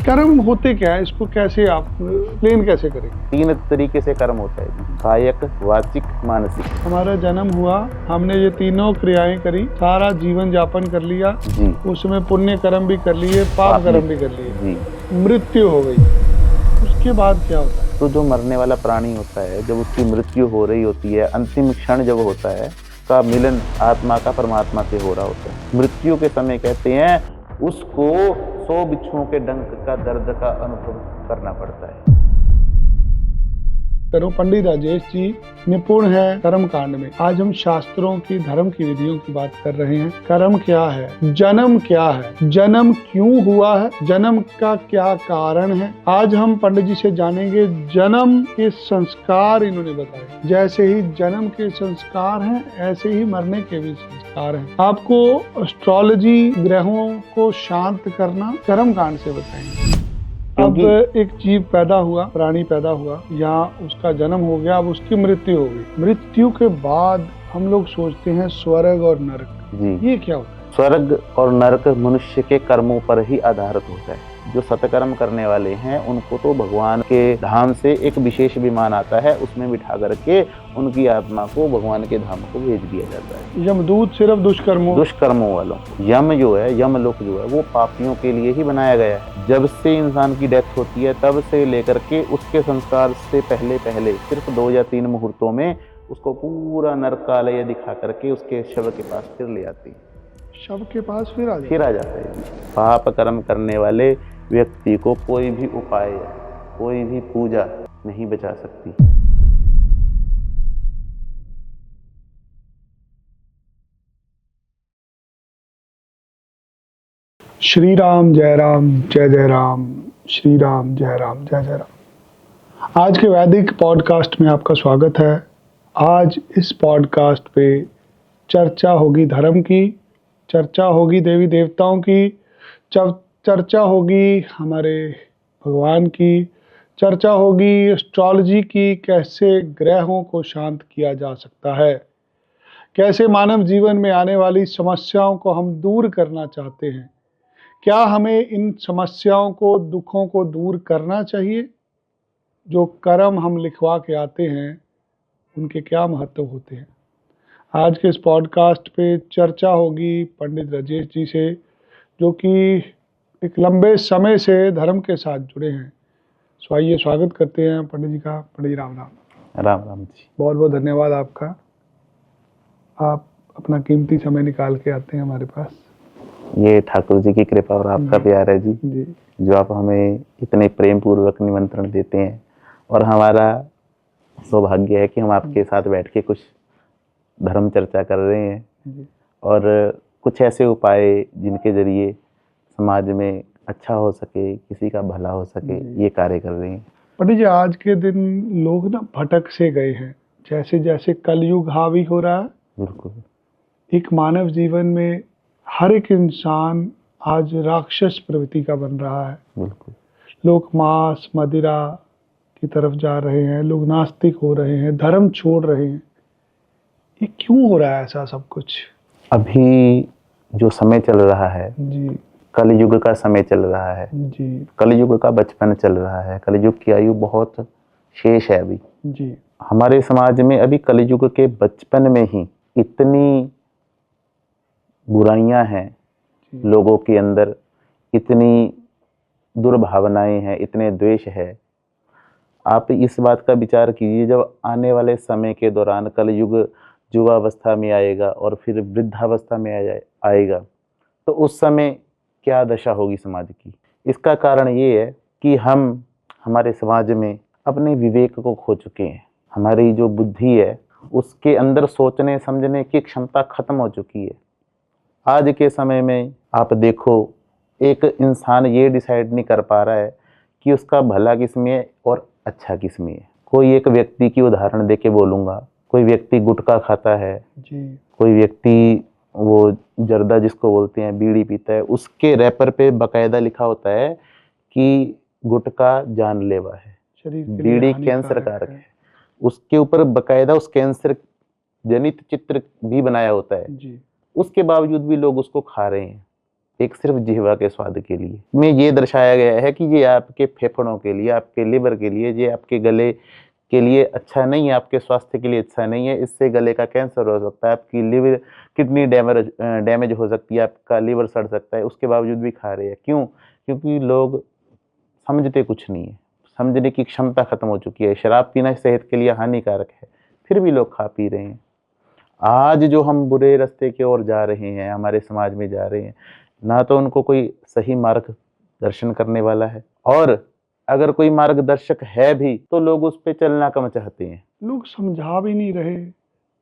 कर्म होते क्या है, इसको कैसे आप प्लेन कैसे करेंगे? 3 तरीके से कर्म होता है, कायक, वाचिक, मानसिक। हमारा जन्म हुआ, हमने ये तीनों क्रियाएं करी, सारा जीवन यापन कर लिया जी। उसमें पुण्य कर्म भी कर लिए, पाप कर्म भी कर लिए जी। मृत्यु हो गई, उसके बाद क्या होता है? तो जो मरने वाला प्राणी होता है, जब उसकी मृत्यु हो रही होती है, अंतिम क्षण जब होता है, का मिलन आत्मा का परमात्मा से हो रहा होता है। मृत्यु के समय कहते हैं उसको 100 बिच्छुओं के डंक का दर्द का अनुभव करना पड़ता है। पंडित राजेश जी निपुण है कर्म कांड में। आज हम शास्त्रों की, धर्म की विधियों की बात कर रहे हैं। कर्म क्या है, जन्म क्या है, जन्म क्यों हुआ है, जन्म का क्या कारण है, आज हम पंडित जी से जानेंगे। जन्म के संस्कार इन्होंने बताए, जैसे ही जन्म के संस्कार हैं ऐसे ही मरने के भी संस्कार हैं। आपको एस्ट्रोलॉजी, ग्रहों को शांत करना कर्म कांड से बताएंगे। अब एक जीव पैदा हुआ, प्राणी पैदा हुआ, यहाँ उसका जन्म हो गया, अब उसकी मृत्यु हो गई। मृत्यु के बाद हम लोग सोचते हैं स्वर्ग और नरक। जी। ये क्या होता है? स्वर्ग और नरक मनुष्य के कर्मों पर ही आधारित होता है। जो सत्कर्म करने वाले हैं उनको तो भगवान के धाम से एक विशेष विमान आता है, उसमें बिठा करके उनकी आत्मा को भगवान के धाम को भेज दिया जाता है। यमदूत सिर्फ दुष्कर्मों वालों, यम जो है, यमलोक जो है, वो पापियों के लिए ही बनाया गया है। जब से इंसान की डेथ होती है तब से लेकर के उसके संस्कार से पहले सिर्फ 2 या 3 मुहूर्तों में उसको पूरा नरकालय दिखा करके उसके शव के पास फिर ले आती है। शव के पास फिर आ जाता है। पाप कर्म करने वाले व्यक्ति को कोई भी उपाय, कोई भी पूजा नहीं बचा सकती। श्री राम जय राम, जय जय राम, श्री राम जय राम, जय जय राम। आज के वैदिक पॉडकास्ट में आपका स्वागत है। आज इस पॉडकास्ट पे चर्चा होगी धर्म की, चर्चा होगी देवी देवताओं की, चर्चा होगी हमारे भगवान की, चर्चा होगी एस्ट्रोलॉजी की, कैसे ग्रहों को शांत किया जा सकता है, कैसे मानव जीवन में आने वाली समस्याओं को हम दूर करना चाहते हैं, क्या हमें इन समस्याओं को, दुखों को दूर करना चाहिए, जो कर्म हम लिखवा के आते हैं उनके क्या महत्व होते हैं। आज के इस पॉडकास्ट पे चर्चा होगी पंडित राजेश जी से, जो कि एक लंबे समय से धर्म के साथ जुड़े हैं। सो आइए स्वागत करते हैं पंडित जी का। पंडित जी राम राम। राम राम जी। बहुत बहुत धन्यवाद आपका, आप अपना कीमती समय निकाल के आते हैं हमारे पास। ये ठाकुर जी की कृपा और आपका प्यार है जी, जो आप हमें इतने प्रेम पूर्वक निमंत्रण देते हैं, और हमारा सौभाग्य है कि हम आपके साथ बैठ के कुछ धर्म चर्चा कर रहे हैं और कुछ ऐसे उपाय जिनके जरिए समाज में अच्छा हो सके, किसी का भला हो सके, ये कार्य कर रहे हैं। पंडित जी, आज के दिन लोग ना भटक से गए हैं, जैसे जैसे कलयुग हावी हो रहा है। बिल्कुल। एक मानव जीवन में हर एक इंसान आज राक्षस प्रवृत्ति का बन रहा है। बिल्कुल। लोग मांस मदिरा की तरफ जा रहे हैं, लोग नास्तिक हो रहे हैं, धर्म छोड़ रहे हैं। ये क्यों हो रहा है ऐसा सब कुछ? अभी जो समय चल रहा है जी, कलयुग का समय चल रहा है जी, कलयुग का बचपन चल रहा है। कलयुग की आयु बहुत शेष है अभी जी। हमारे समाज में। अभी कलयुग के बचपन में ही इतनी बुराइयां हैं लोगों के अंदर, इतनी दुर्भावनाएं हैं, इतने द्वेष है। आप इस बात का विचार कीजिए, जब आने वाले समय के दौरान कलयुग युवावस्था में आएगा और फिर वृद्धावस्था में आएगा, तो उस समय क्या दशा होगी समाज की। इसका कारण ये है कि हम हमारे समाज में अपने विवेक को खो चुके हैं। हमारी जो बुद्धि है उसके अंदर सोचने समझने की क्षमता खत्म हो चुकी है। आज के समय में आप देखो, एक इंसान ये डिसाइड नहीं कर पा रहा है कि उसका भला किसमें है और अच्छा किसमें है। कोई एक व्यक्ति की उदाहरण देके बोलूँगा, कोई व्यक्ति गुटखा खाता है जी। कोई व्यक्ति वो जर्दा जिसको बोलते हैं बीड़ी पीता है, उसके रैपर पे बाकायदा लिखा होता है कि गुटखा जानलेवा है, बीड़ी कैंसर कारक है। उसके ऊपर बाकायदा उस कैंसर जनित चित्र भी बनाया होता है जी। उसके बावजूद भी लोग उसको खा रहे हैं। एक सिर्फ जिह्वा के स्वाद के लिए। में ये दर्शाया गया है कि ये आपके फेफड़ों के लिए, आपके लिवर के लिए, ये आपके गले के लिए अच्छा नहीं है, आपके स्वास्थ्य के लिए अच्छा नहीं है। इससे गले का कैंसर हो सकता है, आपकी लिवर किडनी डैमेज हो सकती है, आपका लिवर सड़ सकता है। उसके बावजूद भी खा रहे हैं। क्यों? क्योंकि लोग समझते कुछ नहीं है, समझने की क्षमता खत्म हो चुकी है। शराब पीना सेहत के लिए हानिकारक है, फिर भी लोग खा पी रहे हैं। आज जो हम बुरे रास्ते की ओर जा रहे हैं, हमारे समाज में जा रहे हैं, ना तो उनको कोई सही मार्गदर्शन करने वाला है, और अगर कोई मार्गदर्शक है भी तो लोग उस पे चलना कम चाहते हैं। लोग समझा भी नहीं रहे।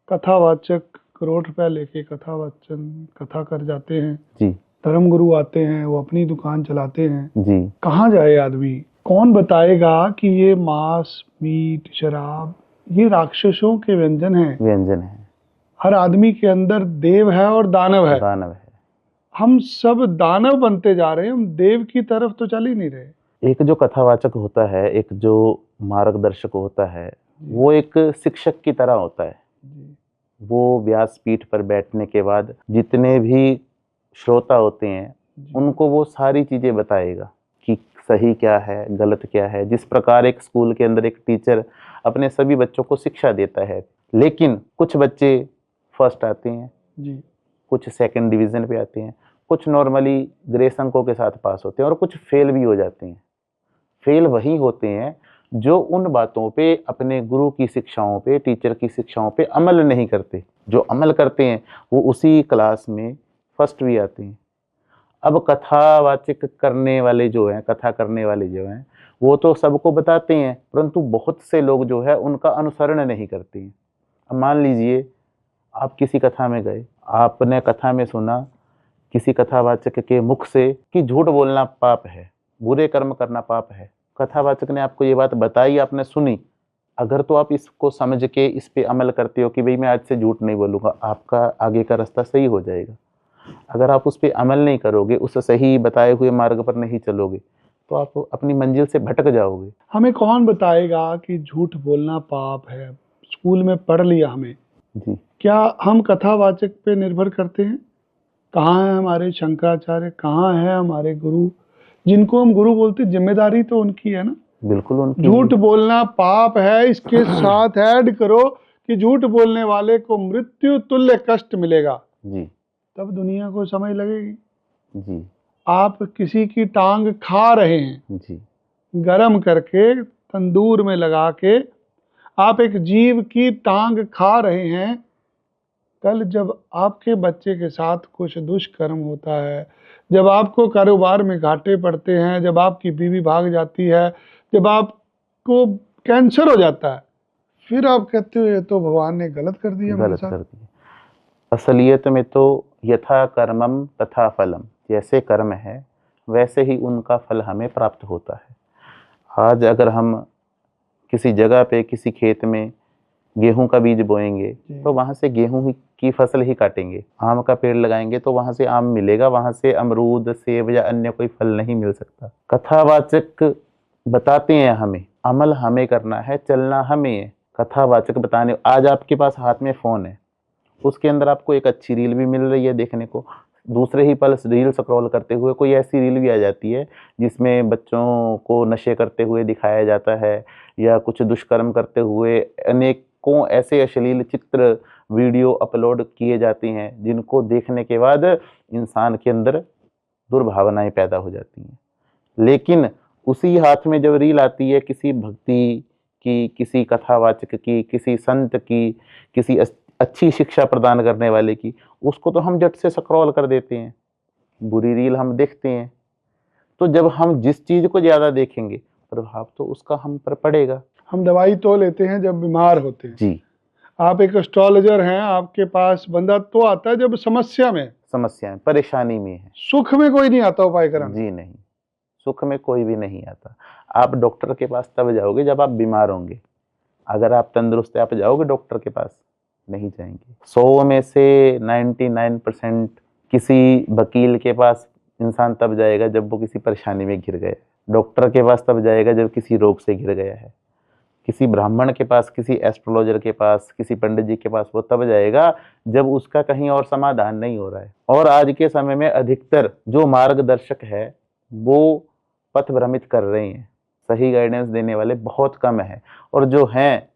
कथावाचक करोड़ रुपया लेके कथा कर जाते हैं। जी धर्म गुरु आते हैं, वो अपनी दुकान चलाते हैं। जी कहाँ जाए आदमी? कौन बताएगा कि ये मांस, मीट, शराब ये राक्षसों के व्यंजन हैं? व्यंजन है, हर आदमी के अंदर देव है और दानव है। दानव है। हम सब दानव बनते जा रहे हैं, हम देव की तरफ तो चल ही नहीं रहे। एक जो कथावाचक होता है, एक जो मार्गदर्शक होता है, वो एक शिक्षक की तरह होता है। जी, वो व्यासपीठ पर बैठने के बाद जितने भी श्रोता होते हैं जी, उनको वो सारी चीजें बताएगा कि सही क्या है, गलत क्या है। जिस प्रकार एक स्कूल के अंदर एक टीचर अपने सभी बच्चों को शिक्षा देता है, लेकिन कुछ बच्चे फर्स्ट आते हैं, जी, कुछ सेकंड डिवीजन पे आते हैं, कुछ नॉर्मली ग्रेस अंकों के साथ पास होते हैं, और कुछ फेल भी हो जाते हैं। फेल वही होते हैं जो उन बातों पे, अपने गुरु की शिक्षाओं पे, टीचर की शिक्षाओं पे अमल नहीं करते। जो अमल करते हैं वो उसी क्लास में फर्स्ट भी आते हैं। अब कथावाचक करने वाले जो हैं, कथा करने वाले जो हैं, वो तो सबको बताते हैं, परंतु बहुत से लोग जो है उनका अनुसरण नहीं करते हैं। अब मान लीजिए आप किसी कथा में गए, आपने कथा में सुना किसी कथावाचक के मुख से कि झूठ बोलना पाप है, बुरे कर्म करना पाप है। कथावाचक ने आपको ये बात बताई, आपने सुनी। अगर तो आप इसको समझ के इस पे अमल करते हो कि भाई मैं आज से झूठ नहीं बोलूँगा, आपका आगे का रास्ता सही हो जाएगा। अगर आप उस पे अमल नहीं करोगे, उस सही बताए हुए मार्ग पर नहीं चलोगे, तो आप अपनी मंजिल से भटक जाओगे। हमें कौन बताएगा कि झूठ बोलना पाप है? स्कूल में पढ़ लिया हमें। जी क्या हम कथावाचक पे निर्भर करते हैं? कहाँ है हमारे शंकराचार्य? कहाँ है हमारे गुरु, जिनको हम गुरु बोलते? जिम्मेदारी तो उनकी है ना। बिल्कुल उनकी। झूठ बोलना पाप है, इसके साथ ऐड करो कि झूठ बोलने वाले को मृत्यु तुल्य कष्ट मिलेगा, जी तब दुनिया को समझ लगेगी। जी आप किसी की टांग खा रहे हैं, जी गरम करके तंदूर में लगा के आप एक जीव की टांग खा रहे हैं। कल जब आपके बच्चे के साथ कुछ दुष्कर्म होता है, जब आपको कारोबार में घाटे पड़ते हैं, जब आपकी बीवी भाग जाती है, जब आपको कैंसर हो जाता है, फिर आप कहते हो ये तो भगवान ने गलत कर दिया मेरे गलत साथ। कर दिया। असलियत में तो यथा कर्मम तथा फलम, जैसे कर्म है वैसे ही उनका फल हमें प्राप्त होता है। आज अगर हम किसी जगह पे, किसी खेत में गेहूं का बीज बोएंगे तो वहां से गेहूं की फसल ही काटेंगे। आम का पेड़ लगाएंगे तो वहां से आम मिलेगा, वहां से अमरूद, सेब या अन्य कोई फल नहीं मिल सकता। कथावाचक बताते हैं हमें, अमल हमें करना है, चलना हमें है। कथावाचक बताने, आज आपके पास हाथ में फोन है, उसके अंदर आपको एक अच्छी रील भी मिल रही है देखने को, दूसरे ही पल रील स्क्रॉल करते हुए कोई ऐसी रील भी आ जाती है जिसमें बच्चों को नशे करते हुए दिखाया जाता है, या कुछ दुष्कर्म करते हुए अनेकों ऐसे अश्लील चित्र, वीडियो अपलोड किए जाते हैं, जिनको देखने के बाद इंसान के अंदर दुर्भावनाएं पैदा हो जाती हैं। लेकिन उसी हाथ में जब रील आती है किसी भक्ति की, किसी कथावाचक की, किसी संत की, किसी अच्छी शिक्षा प्रदान करने वाले की, उसको तो हम झट से स्क्रॉल कर देते हैं, बुरी रील हम देखते हैं। तो जब हम जिस चीज को ज्यादा देखेंगे, प्रभाव तो उसका हम पर पड़ेगा। हम दवाई तो लेते हैं जब बीमार होते हैं। जी, आप एक एस्ट्रोलॉजर हैं, आपके पास बंदा तो आता है जब समस्या में, समस्याएं, परेशानी में है। सुख में कोई नहीं आता उपाय कराने। जी नहीं, सुख में कोई भी नहीं आता। आप डॉक्टर के पास तब जाओगे जब आप बीमार होंगे। अगर आप तंदुरुस्त है, आप जाओगे डॉक्टर के पास? नहीं जाएंगे। 100 में से 99% किसी वकील के पास इंसान तब जाएगा जब वो किसी परेशानी में घिर गया है, डॉक्टर के पास तब जाएगा जब किसी रोग से घिर गया है। किसी ब्राह्मण के पास, किसी एस्ट्रोलॉजर के पास, किसी पंडित जी के पास वो तब जाएगा जब उसका कहीं और समाधान नहीं हो रहा है। और आज के समय में अधिकतर जो मार्गदर्शक है वो पथ भ्रमित कर रहे हैं, सही गाइडेंस देने वाले बहुत कम है, और जो हैं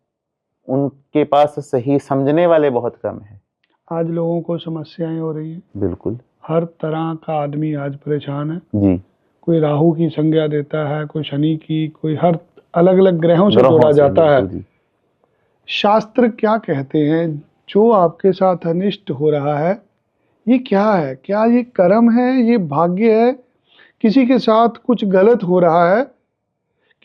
उनके पास सही समझने वाले बहुत कम है। आज लोगों को समस्याएं हो रही हैं, बिल्कुल हर तरह का आदमी आज परेशान है। जी। कोई राहु की संज्ञा देता है, कोई शनि की, कोई हर अलग अलग ग्रहों से ग्रहों जोड़ा से, जाता है। बिल्कुल जी। शास्त्र क्या कहते हैं जो आपके साथ अनिष्ट हो रहा है, ये क्या है? क्या ये कर्म है, ये भाग्य है? किसी के साथ कुछ गलत हो रहा है,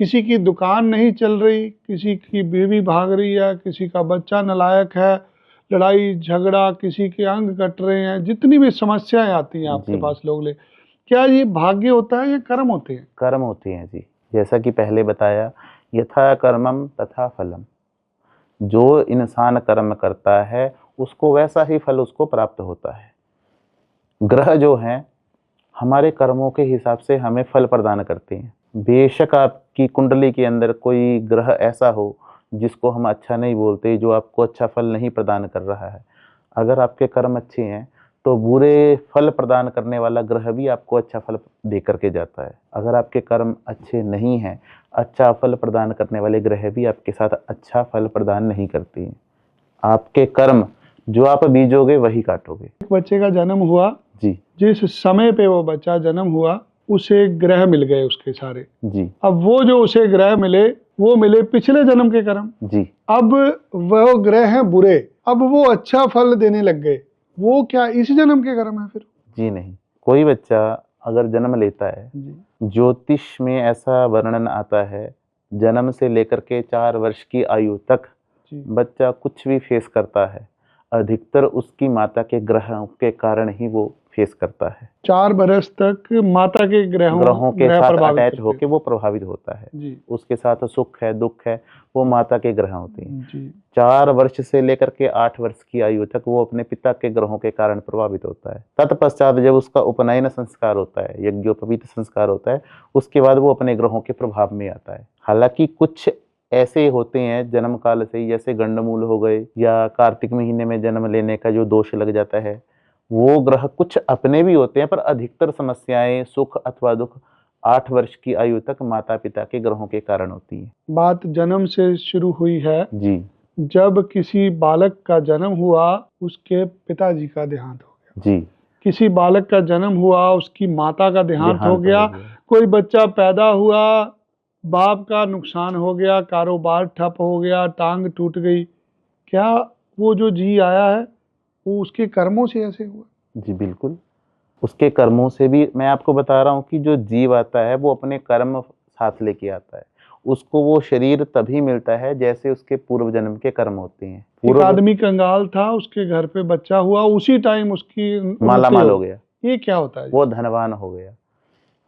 किसी की दुकान नहीं चल रही, किसी की बीवी भाग रही है, किसी का बच्चा नालायक है, लड़ाई झगड़ा, किसी के अंग कट रहे हैं, जितनी भी समस्याएं आती हैं आपके जी। पास लोग ले, क्या ये भाग्य होता है या कर्म होते हैं? कर्म होते हैं जी। जैसा कि पहले बताया, यथा कर्मम तथा फलम। जो इंसान कर्म करता है उसको वैसा ही फल उसको प्राप्त होता है। ग्रह जो हैं हमारे कर्मों के हिसाब से हमें फल प्रदान करते हैं। बेशक आपकी कुंडली के अंदर कोई ग्रह ऐसा हो जिसको हम अच्छा नहीं बोलते, जो आपको अच्छा फल नहीं प्रदान कर रहा है, अगर आपके कर्म अच्छे हैं तो बुरे फल प्रदान करने वाला ग्रह भी आपको अच्छा फल दे करके जाता है। अगर आपके कर्म अच्छे नहीं हैं, अच्छा फल प्रदान करने वाले ग्रह भी आपके साथ अच्छा फल प्रदान नहीं करते हैं। आपके कर्म जो आप बीजोगे वही काटोगे। एक बच्चे का जन्म हुआ, जी जिस समय पे वो बच्चा जन्म हुआ उसे ग्रह मिल गए उसके सारे। जी अब वो जो उसे ग्रह मिले वो मिले पिछले जन्म के कर्म। जी। अब वो ग्रह हैं बुरे, अब वो अच्छा फल देने लग गए, वो क्या इस जन्म के कर्म है फिर? जी नहीं। कोई बच्चा अगर जन्म लेता है, जी ज्योतिष में ऐसा वर्णन आता है, जन्म से लेकर के 4 वर्ष की आयु तक जी बच्चा कुछ भी फेस करता है, अधिकतर उसकी माता के ग्रहों के कारण ही वो फेस करता है। 4 बरस तक माता के ग्रहों के ग्रह साथ प्रभावित अटैच करते होके वो प्रभावित होता है। जी उसके साथ सुख है, दुख है, वो माता के ग्रह होते हैं। जी 4 वर्ष से लेकर के 8 वर्ष की आयु तक वो अपने पिता के ग्रहों के कारण प्रभावित होता है। तत्पश्चात जब उसका उपनयन संस्कार होता है, यज्ञोपवीत संस्कार होता है, उसके बाद वो अपने ग्रहों के प्रभाव में आता है। हालांकि कुछ ऐसे होते हैं जन्म काल से ही, जैसे गंडमूल हो गए या कार्तिक महीने में जन्म लेने का जो दोष लग जाता है, वो ग्रह कुछ अपने भी होते हैं, पर अधिकतर समस्याएं सुख अथवा दुख 8 वर्ष की आयु तक माता पिता के ग्रहों के कारण होती है। बात जन्म से शुरू हुई है। जी जब किसी बालक का जन्म हुआ उसके पिताजी का देहांत हो गया, जी। किसी बालक का जन्म हुआ उसकी माता का देहांत हो गया, गया। कोई बच्चा पैदा हुआ बाप का नुकसान हो गया, कारोबार ठप हो गया, टांग टूट गई, क्या वो जो जी आया है वो उसके कर्मों से ऐसे हुआ? जी बिल्कुल। उसके कर्मों से भी मैं आपको बता रहा हूँ कि जो जीव आता है वो अपने कर्म साथ लेके आता है। उसको वो शरीर तभी मिलता है जैसे उसके पूर्व जन्म के कर्म होते हैं। एक पूर्व आदमी कंगाल था, उसके घर पे बच्चा हुआ, उसी टाइम उसकी माला मृत्यु माल हो गया, ये क्या होता है? वो धनवान हो गया।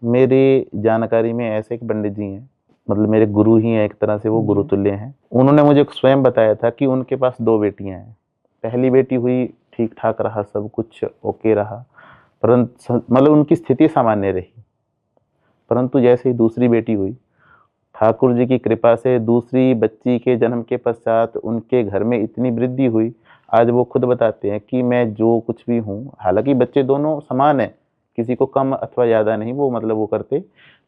मेरी जानकारी में ऐसे एक पंडित जी हैं, मतलब मेरे गुरु ही हैं, एक तरह से वो जी। गुरुतुल्य हैं। उन्होंने मुझे स्वयं बताया था कि उनके पास 2 बेटियां हैं। पहली बेटी हुई, ठीक ठाक रहा, सब कुछ ओके रहा, परंतु मतलब उनकी स्थिति सामान्य रही। परंतु जैसे ही दूसरी बेटी हुई, ठाकुर जी की कृपा से दूसरी बच्ची के जन्म के पश्चात उनके घर में इतनी वृद्धि हुई। आज वो खुद बताते हैं कि मैं जो कुछ भी हूँ, हालांकि बच्चे दोनों समान हैं, किसी को कम अथवा ज़्यादा नहीं वो मतलब वो करते,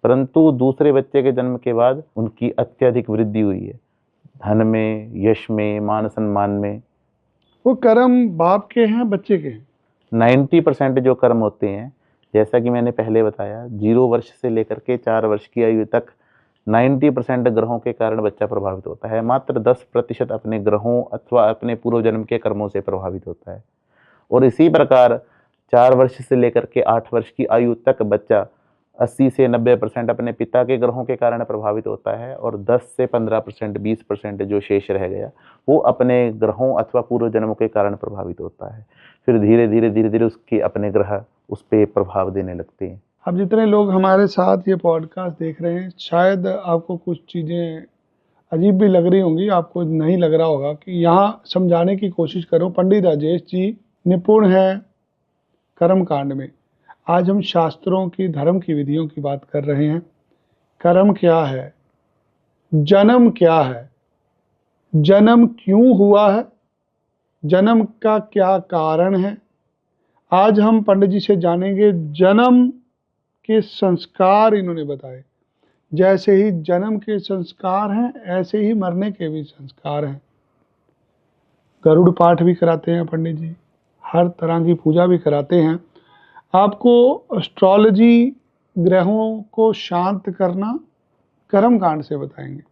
परंतु दूसरे बच्चे के जन्म के बाद उनकी अत्यधिक वृद्धि हुई है, धन में, यश में, मान सम्मान में। वो कर्म बाप के हैं बच्चे के हैं? 90% जो कर्म होते हैं, जैसा कि मैंने पहले बताया, 0 वर्ष से लेकर के 4 वर्ष की आयु तक 90% ग्रहों के कारण बच्चा प्रभावित होता है। मात्र 10% अपने ग्रहों अथवा अपने पूर्व जन्म के कर्मों से प्रभावित होता है। और इसी प्रकार 4 वर्ष से लेकर के 8 वर्ष की आयु तक बच्चा 80 से 90% अपने पिता के ग्रहों के कारण प्रभावित होता है, और 10 से 15%, 20% जो शेष रह गया वो अपने ग्रहों अथवा पूर्व जन्मों के कारण प्रभावित होता है। फिर धीरे धीरे उसके अपने ग्रह उस पर प्रभाव देने लगते हैं। अब जितने लोग हमारे साथ ये पॉडकास्ट देख रहे हैं, शायद आपको कुछ चीज़ें अजीब भी लग रही होंगी, आपको नहीं लग रहा होगा कि यहाँ समझाने की कोशिश करो। पंडित राजेश जी निपुण हैं कर्म कांड में। आज हम शास्त्रों की, धर्म की विधियों की बात कर रहे हैं। कर्म क्या है, जन्म क्या है, जन्म क्यों हुआ है, जन्म का क्या कारण है, आज हम पंडित जी से जानेंगे। जन्म के संस्कार इन्होंने बताए, जैसे ही जन्म के संस्कार हैं ऐसे ही मरने के भी संस्कार हैं। गरुड़ पाठ भी कराते हैं पंडित जी, हर तरह की पूजा भी कराते हैं। आपको एस्ट्रोलॉजी, ग्रहों को शांत करना कर्म कांड से बताएंगे।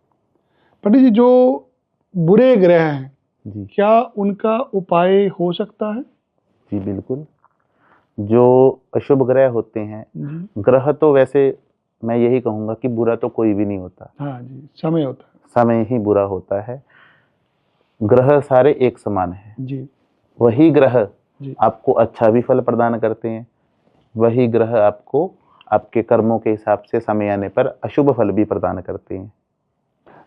पंडित जी, जो बुरे ग्रह हैं जी क्या उनका उपाय हो सकता है? जी बिल्कुल। जो अशुभ ग्रह होते हैं, जी ग्रह तो वैसे मैं यही कहूँगा कि बुरा तो कोई भी नहीं होता, हाँ जी, समय होता समय ही बुरा होता है। ग्रह सारे एक समान हैं। है। जी वही ग्रह जी आपको अच्छा भी फल प्रदान करते हैं, वही ग्रह आपको आपके कर्मों के हिसाब से समय आने पर अशुभ फल भी प्रदान करते हैं।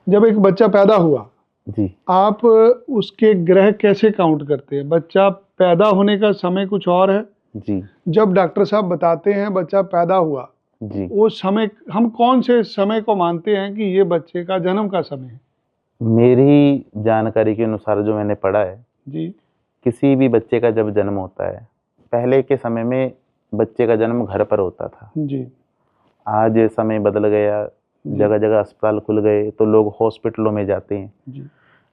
जब एक बच्चा पैदा हुआ, जी आप उसके ग्रह कैसे काउंट करते हैं? बच्चा पैदा होने का समय कुछ और है, जी जब डॉक्टर साहब बताते हैं बच्चा पैदा हुआ, जी वो समय हम कौन से समय को मानते हैं कि ये बच्चे का जन्म का समय है? मेरी जानकारी के अनुसार जो मैंने पढ़ा है, जी किसी भी बच्चे का जब जन्म होता है, पहले के समय में बच्चे का जन्म घर पर होता था। जी आज समय बदल गया, जगह जगह अस्पताल खुल गए तो लोग हॉस्पिटलों में जाते हैं। जी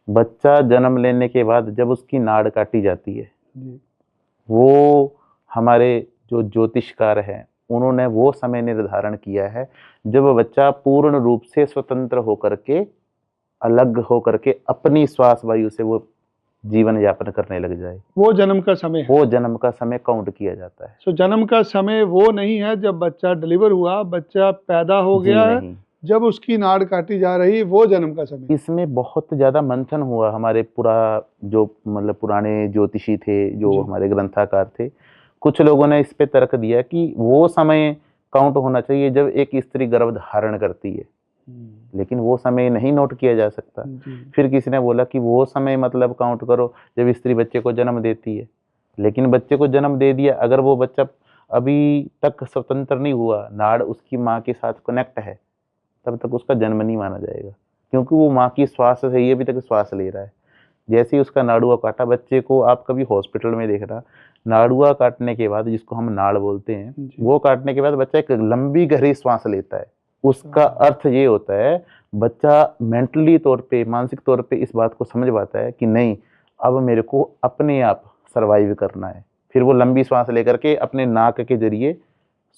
बच्चा जन्म लेने के बाद जब उसकी नाड़ काटी जाती है, जी वो हमारे जो ज्योतिषकार हैं उन्होंने वो समय निर्धारण किया है जब बच्चा पूर्ण रूप से स्वतंत्र होकर के, अलग होकर के अपनी श्वास वायु से वो जीवन यापन करने लग जाए, वो जन्म का समय है। वो जन्म का समय काउंट किया जाता है। सो जन्म का समय वो नहीं है जब बच्चा डिलीवर हुआ, बच्चा पैदा हो जी गया है, नहीं, जब उसकी नाड़ काटी जा रही, वो जन्म का समय है। इसमें बहुत ज्यादा मंथन हुआ। हमारे जो मतलब पुराने ज्योतिषी थे, जो जी हमारे ग्रंथकार थे, कुछ लोगों ने इस पे तर्क दिया कि वो समय काउंट होना चाहिए जब एक स्त्री गर्भ धारण करती है, लेकिन वो समय नहीं नोट किया जा सकता। जी फिर किसी ने बोला कि वो समय मतलब काउंट करो जब स्त्री बच्चे को जन्म देती है, लेकिन बच्चे को जन्म दे दिया, अगर वो बच्चा अभी तक स्वतंत्र नहीं हुआ, नाड़ उसकी माँ के साथ कनेक्ट है, तब तक उसका जन्म नहीं माना जाएगा, क्योंकि वो माँ की श्वास से ही अभी तक श्वास ले रहा है। जैसे ही उसका नाड़ुआ काटा, बच्चे को आप कभी हॉस्पिटल में देख रहा, नाड़ुआ काटने के बाद, जिसको हम नाड़ बोलते हैं, जी। वो काटने के बाद बच्चा एक लंबी गहरी श्वास लेता है। उसका अर्थ ये होता है, बच्चा मेंटली तौर पे, मानसिक तौर पे इस बात को समझ पाता है कि नहीं, अब मेरे को अपने आप सर्वाइव करना है। फिर वो लंबी श्वास लेकर के अपने नाक के जरिए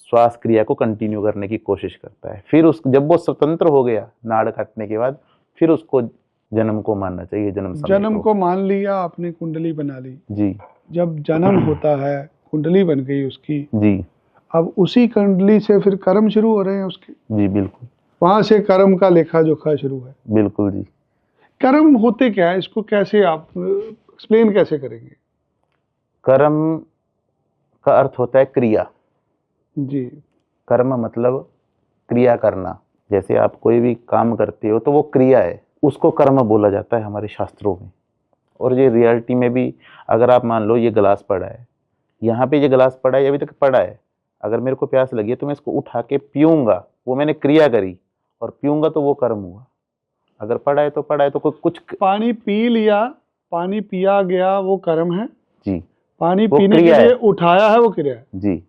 श्वास क्रिया को कंटिन्यू करने की कोशिश करता है। फिर जब वो स्वतंत्र हो गया नाड़ काटने के बाद, फिर उसको जन्म को मानना चाहिए, जन्म समय जन्म को मान लिया आपने, कुंडली बना ली। जी जब जन्म होता है, कुंडली बन गई उसकी, जी अब उसी कुंडली से फिर कर्म शुरू हो रहे हैं उसके, जी बिल्कुल वहां से कर्म का लेखा जोखा शुरू है। बिल्कुल जी। कर्म होते क्या है, इसको कैसे आप एक्सप्लेन कैसे करेंगे? कर्म का अर्थ होता है क्रिया। जी कर्म मतलब क्रिया करना। जैसे आप कोई भी काम करते हो तो वो क्रिया है, उसको कर्म बोला जाता है हमारे शास्त्रों में। और ये रियलिटी में भी, अगर आप मान लो ये गिलास पड़ा है, यहाँ पे ये गिलास पड़ा है, अभी तक पड़ा है, अगर मेरे को प्यास लगी है तो मैं इसको उठा के पीऊंगा, वो मैंने क्रिया करी, और पीऊंगा तो वो कर्म हुआ। अगर पड़ा है तो पड़ा है, तो कुछ पानी पी लिया, पानी पिया गया, वो कर्म है। जी, पानी वो पीने के क्रिया लिए है। उठाया है, वो क्रिया है। जी,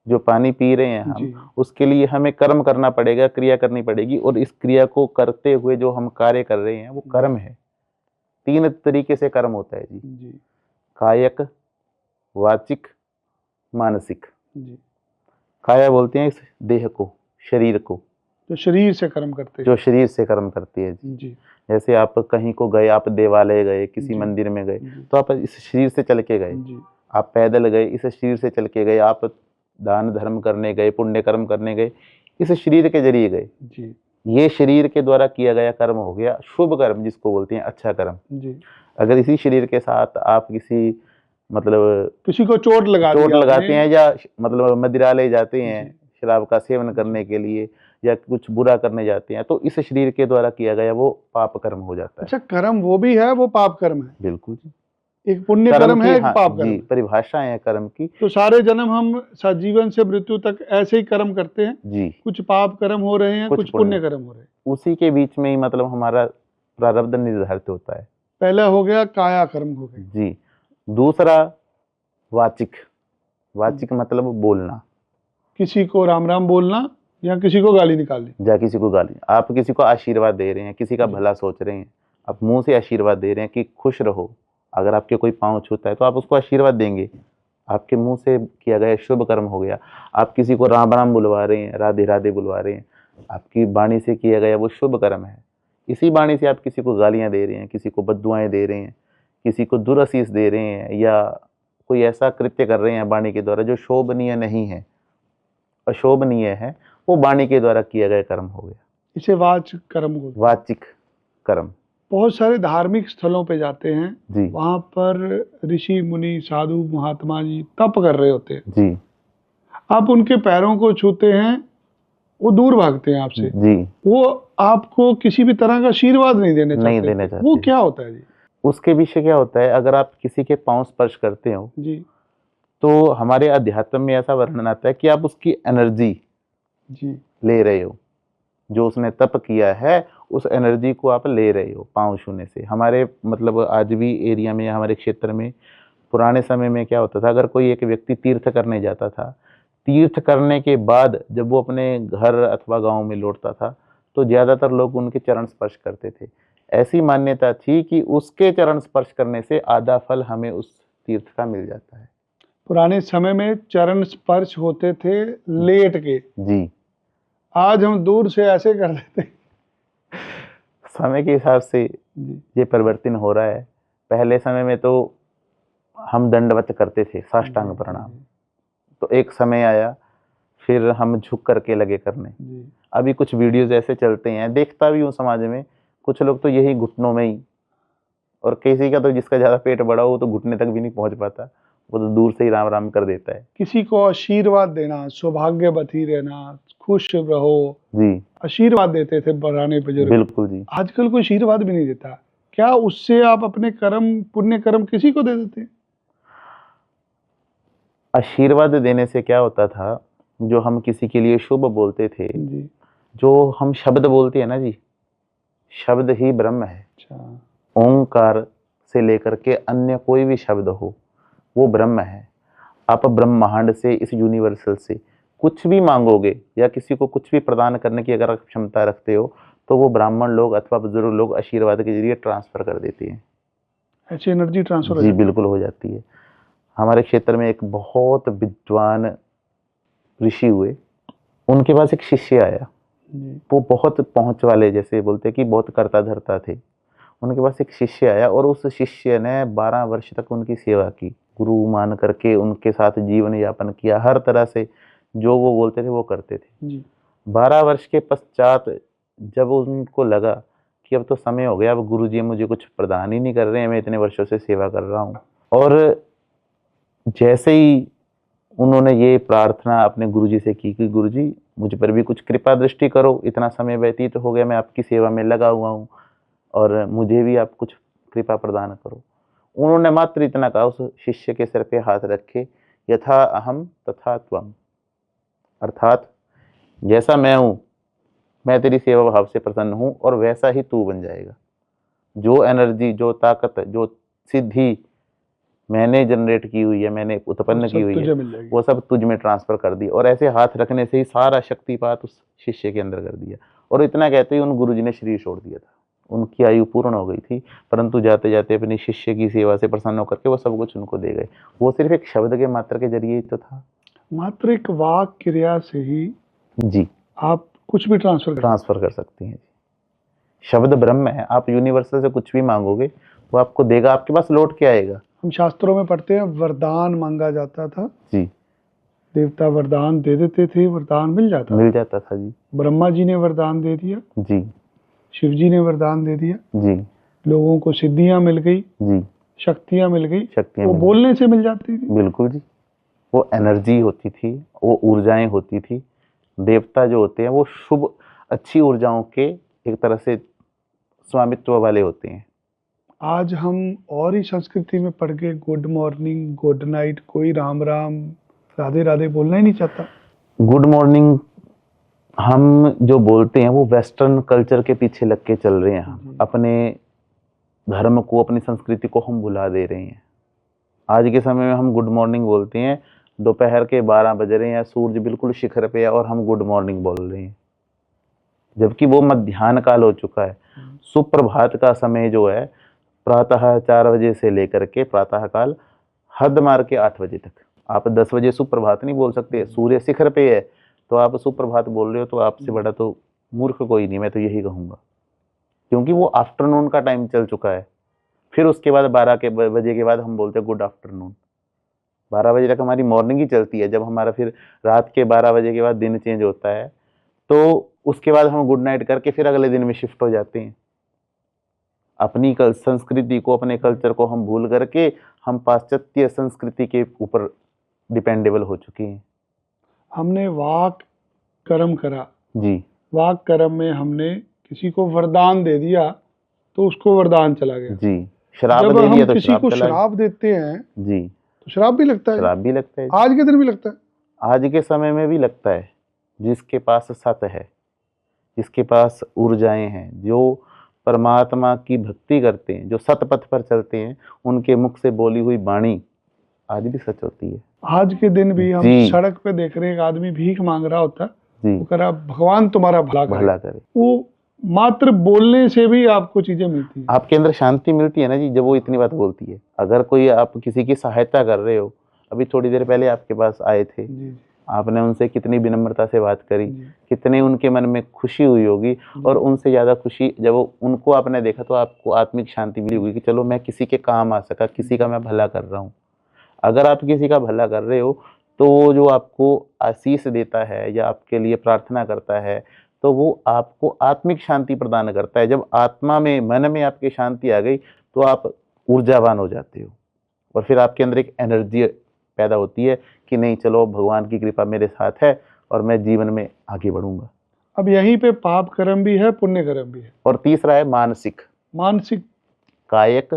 जो पानी पी रहे हैं जी हम, उसके लिए हमें कर्म करना पड़ेगा, क्रिया करनी पड़ेगी, और इस क्रिया को करते हुए जो हम कार्य कर रहे हैं वो कर्म है। 3 तरीके से कर्म होता है जी, जी कायक, वाचिक, मानसिक। जी। काया बोलते हैं इस देह को, शरीर को, तो शरीर से कर्म करते हैं। जो शरीर से कर्म करती है जी। जी जैसे आप कहीं को गए, आप देवालय गए, किसी जी। मंदिर में गए, जी तो आप इस शरीर से चल के गए। जी आप पैदल गए, इस शरीर से चल के गए। आप दान धर्म करने गए, पुण्य कर्म करने गए, इस शरीर के जरिए गए। जी ये शरीर के द्वारा किया गया कर्म हो गया शुभ कर्म, जिसको बोलते हैं अच्छा कर्म। जी। अगर इसी शरीर के साथ आप किसी मतलब किसी को चोट लगा चोट दिया लगाते आपने, हैं, या मतलब मदिरालय जाते हैं जी। शराब का सेवन करने के लिए, या कुछ बुरा करने जाते हैं, तो इस शरीर के द्वारा किया गया वो पाप कर्म हो जाता है। अच्छा, कर्म वो भी है, वो पाप कर्म है। बिल्कुल जी। एक पुण्य कर्म कर्म की, है, एक हाँ पाप कर्म जी, है। परिभाषाएं हैं कर्म की। तो सारे जन्म हम सजीवन से मृत्यु तक ऐसे ही कर्म करते हैं। जी, कुछ पाप कर्म हो रहे हैं, कुछ पुण्य कर्म हो रहे हैं। उसी के बीच में ही मतलब हमारा प्रारब्ध निर्धारित होता है। पहला हो गया काया कर्म हो गया। जी। दूसरा वाचिक, वाचिक मतलब बोलना, किसी को राम राम बोलना या किसी को गाली निकालनी। या किसी को गाली, आप किसी को आशीर्वाद दे रहे हैं, किसी का जी। भला सोच रहे हैं, आप मुंह से आशीर्वाद दे रहे हैं कि खुश रहो। अगर आपके कोई पाँव छूता है तो आप उसको आशीर्वाद देंगे, आपके मुंह से किया गया शुभ कर्म हो गया। आप किसी को राम राम बुलवा रहे हैं, राधे राधे बुलवा रहे हैं, आपकी वाणी से किया गया वो शुभ कर्म है। इसी वाणी से आप किसी को गालियां दे रहे हैं, किसी को बद्दुआएं दे रहे हैं, किसी को दुराशीष दे रहे हैं, या कोई ऐसा कृत्य कर रहे हैं वाणी के द्वारा जो शोभनीय नहीं है, अशोभनीय है, वो वाणी के द्वारा किया गया कर्म हो गया, इसे वाच कर्म बोलते हैं। वाचिक कर्म। बहुत सारे धार्मिक स्थलों पे जाते हैं, जी वहां पर ऋषि मुनि साधु महात्मा जी तप कर रहे होते हैं, जी आप उनके पैरों को छूते हैं, वो दूर भागते हैं आपसे, जी। वो आपको किसी भी तरह का आशीर्वाद नहीं देने नहीं चाहते। देना चाहते। वो क्या होता है जी? उसके विषय क्या होता है, अगर आप किसी के पांव स्पर्श करते हो जी तो हमारे अध्यात्म में ऐसा वर्णन आता है कि आप उसकी एनर्जी जी ले रहे हो, जो उसने तप किया है उस एनर्जी को आप ले रहे हो पाँव छूने से। हमारे मतलब आज भी एरिया में या हमारे क्षेत्र में पुराने समय में क्या होता था, अगर कोई एक व्यक्ति तीर्थ करने जाता था, तीर्थ करने के बाद जब वो अपने घर अथवा गांव में लौटता था तो ज़्यादातर लोग उनके चरण स्पर्श करते थे। ऐसी मान्यता थी कि उसके चरण स्पर्श करने से आधा फल हमें उस तीर्थ का मिल जाता है। पुराने समय में चरण स्पर्श होते थे लेट के, जी। आज हम दूर से ऐसे कर देते हैं। समय के हिसाब से जी ये परिवर्तन हो रहा है। पहले समय में तो हम दंडवत करते थे, साष्टांग प्रणाम, तो एक समय आया फिर हम झुक करके लगे करने। जी अभी कुछ वीडियोस ऐसे चलते हैं, देखता भी हूँ समाज में, कुछ लोग तो यही घुटनों में ही, और किसी का तो जिसका ज़्यादा पेट बड़ा हो तो घुटने तक भी नहीं पहुँच पाता, वो तो दूर से ही राम राम कर देता है। किसी को आशीर्वाद देना, सौभाग्यवती रहना, खुश रहो, जी आशीर्वाद देते थे पुराने बुजुर्ग। बिल्कुल जी। आजकल कोई आशीर्वाद भी नहीं देता। क्या उससे आप अपने कर्म, पुण्य कर्म किसी को दे देते हैं? आशीर्वाद देने से क्या होता था, जो हम किसी के लिए शुभ बोलते थे, जी जो हम शब्द बोलते हैं ना जी, शब्द ही ब्रह्म है। अच्छा। ओंकार से लेकर के अन्य कोई भी शब्द हो वो ब्रह्म है। आप ब्रह्मांड से, इस यूनिवर्सल से कुछ भी मांगोगे या किसी को कुछ भी प्रदान करने की अगर आप क्षमता रखते हो तो वो ब्राह्मण लोग अथवा बुजुर्ग लोग आशीर्वाद के जरिए ट्रांसफर कर देते हैं। ऐसी एनर्जी ट्रांसफर हो जी जाती है। बिल्कुल हो जाती है। हमारे क्षेत्र में एक बहुत विद्वान ऋषि हुए, उनके पास एक शिष्य आया, जी वो बहुत पहुंच वाले, जैसे बोलते हैं कि बहुत कर्ता धर्ता थे। उनके पास एक शिष्य आया और उस शिष्य ने 12 वर्ष तक उनकी सेवा की, गुरु मान करके उनके साथ जीवन यापन किया, हर तरह से जो वो बोलते थे वो करते थे। जी 12 वर्ष के पश्चात जब उनको लगा कि अब तो समय हो गया, अब गुरुजी मुझे कुछ प्रदान ही नहीं कर रहे हैं, मैं इतने वर्षों से सेवा कर रहा हूँ, और जैसे ही उन्होंने ये प्रार्थना अपने गुरुजी से की कि गुरुजी मुझ पर भी कुछ कृपा दृष्टि करो, इतना समय व्यतीत हो गया, मैं आपकी सेवा में लगा हुआ हूँ और मुझे भी आप कुछ कृपा प्रदान करो। उन्होंने मात्र इतना कहा, उस शिष्य के सिर पे हाथ रखे, यथा अहम तथा त्वम, अर्थात जैसा मैं हूँ, मैं तेरी सेवा भाव से प्रसन्न हूँ और वैसा ही तू बन जाएगा। जो एनर्जी, जो ताकत, जो सिद्धि मैंने जनरेट की हुई है, मैंने उत्पन्न की हुई है, वो सब तुझ में ट्रांसफर कर दी। और ऐसे हाथ रखने से ही सारा शक्तिपात उस शिष्य के अंदर कर दिया। और इतना कहते ही उन गुरुजी ने शरीर छोड़ दिया था। उनकी आयु पूर्ण हो गई थी, परंतु जाते जाते अपनी शिष्य की सेवा से प्रसन्न होकर के वो सब कुछ उनको दे गए। वो सिर्फ एक शब्द के मात्र के जरिए ही तो था। मात्र एक वाक क्रिया से ही जी आप कुछ भी ट्रांसफर कर सकती हैं। शब्द ब्रह्म है, आप यूनिवर्सल से कुछ भी मांगोगे वो आपको देगा, आपके पास लौट के आएगा। हम शास्त्रों में पढ़ते हैं वरदान मांगा जाता था जी, देवता वरदान दे देते थे, वरदान मिल जाता था जी। ब्रह्मा जी ने वरदान दे दिया, जी शिव जी ने वरदान दे दिया, जी, लोगों को सिद्धियां मिल गई, जी शक्तियां मिल गई, शक्तियां वो बोलने से मिल जाती थी। बिल्कुल जी, वो एनर्जी होती थी, वो ऊर्जाएं होती थी। देवता जो होते हैं वो शुभ अच्छी ऊर्जाओं के एक तरह से स्वामित्व वाले होते हैं। आज हम और ही संस्कृति में पड़ गए, गुड मॉर्निंग, गुड नाइट, कोई राम राम राधे राधे बोलना ही नहीं चाहता। गुड मॉर्निंग हम जो बोलते हैं वो वेस्टर्न कल्चर के पीछे लग के चल रहे हैं। हम अपने धर्म को, अपनी संस्कृति को हम भुला दे रहे हैं। आज के समय में हम गुड मॉर्निंग बोलते हैं, दोपहर के 12 बज रहे हैं, सूरज बिल्कुल शिखर पे है और हम गुड मॉर्निंग बोल रहे हैं, जबकि वो मध्याह्न काल हो चुका है। सुप्रभात का समय जो है प्रातः 4 बजे से लेकर के प्रातः काल हद मार के 8 बजे तक। आप 10 बजे सुप्रभात नहीं बोल सकते, सूर्य शिखर पे है तो आप सुप्रभात बोल रहे हो, तो आपसे बड़ा तो मूर्ख कोई नहीं, मैं तो यही कहूँगा, क्योंकि वो आफ्टरनून का टाइम चल चुका है। फिर उसके बाद 12 बजे के बाद हम बोलते हैं गुड आफ्टरनून। 12 बजे तक हमारी मॉर्निंग ही चलती है। जब हमारा फिर रात के 12 बजे के बाद दिन चेंज होता है तो उसके बाद हम गुड नाइट करके फिर अगले दिन में शिफ्ट हो जाते हैं। अपनी संस्कृति को, अपने कल्चर को हम भूल करके हम पाश्चात्य संस्कृति के ऊपर डिपेंडेबल हो चुके हैं। हमने वाक कर्म करा जी, वाक कर्म में हमने किसी को वरदान दे दिया तो उसको वरदान चला गया। जी, शराब जब दे दिया हम तो किसी शराब को चला गया। शराब देते हैं जी, तो शराब भी लगता है, शराब भी लगता है। आज के दिन भी लगता है। आज के समय में भी लगता है। जिसके पास सत है, जिसके पास ऊर्जाएं हैं, जो परमात्मा की भक्ति करते हैं, जो सत पथ पर चलते हैं, उनके मुख से बोली हुई वाणी आज भी सच होती है। आज के दिन भी हम जी। सड़क पे देख रहे हैं, एक आदमी भीख मांग रहा होता है, जी, वो कह रहा भगवान तुम्हारा भला करे। भला करे। वो मात्र बोलने से भी आपको चीजें मिलती हैं। आपके अंदर शांति मिलती है ना जी, जब वो इतनी बात बोलती है। अगर कोई, आप किसी की सहायता कर रहे हो, अभी थोड़ी देर पहले आपके पास आए थे, जी आपने उनसे कितनी विनम्रता से बात करी, जी कितने उनके मन में खुशी हुई होगी, और उनसे ज्यादा खुशी जब उनको आपने देखा तो आपको आत्मिक शांति मिली होगी कि चलो मैं किसी के काम आ सका, किसी का मैं भला कर रहा हूँ। अगर आप किसी का भला कर रहे हो तो वो जो आपको आशीष देता है या आपके लिए प्रार्थना करता है, तो वो आपको आत्मिक शांति प्रदान करता है। जब आत्मा में, मन में आपकी शांति आ गई तो आप ऊर्जावान हो जाते हो, और फिर आपके अंदर एक एनर्जी पैदा होती है कि नहीं, चलो भगवान की कृपा मेरे साथ है और मैं जीवन में आगे बढ़ूंगा। अब यहीं पे पाप कर्म भी है, पुण्य कर्म भी है। और तीसरा है मानसिक, मानसिक कायिक,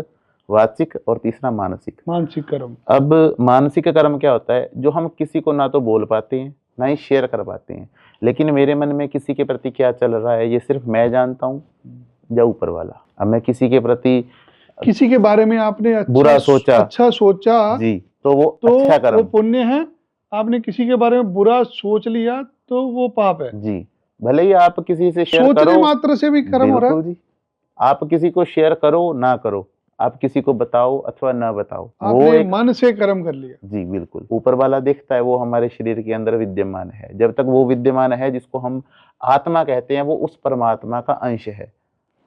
वाचिक, और तीसरा मानसिक। मानसिक कर्म। अब मानसिक कर्म क्या होता है? जो हम किसी को ना तो बोल पाते हैं, ना ही शेयर कर पाते हैं, लेकिन मेरे मन में किसी के प्रति क्या चल रहा है ये सिर्फ मैं जानता हूँ या ऊपर वाला। अब मैं किसी के प्रति किसी के बारे में आपने बुरा सोचा, अच्छा सोचा जी, तो वो तो अच्छा वो कर्म। पुण्य है। आपने किसी के बारे में बुरा सोच लिया तो वो पाप है। जी, भले ही आप किसी से शेयर सोचने करो, मात्र से भी कर्म हो रहा है। बिल्कुल जी, आप किसी को शेयर करो ना करो, आप किसी को बताओ अथवा ना बताओ, वो आपने एक, मन से कर्म कर लिया। जी बिल्कुल, ऊपर वाला देखता है, वो हमारे शरीर के अंदर विद्यमान है। जब तक वो विद्यमान है, जिसको हम आत्मा कहते हैं, वो उस परमात्मा का अंश है।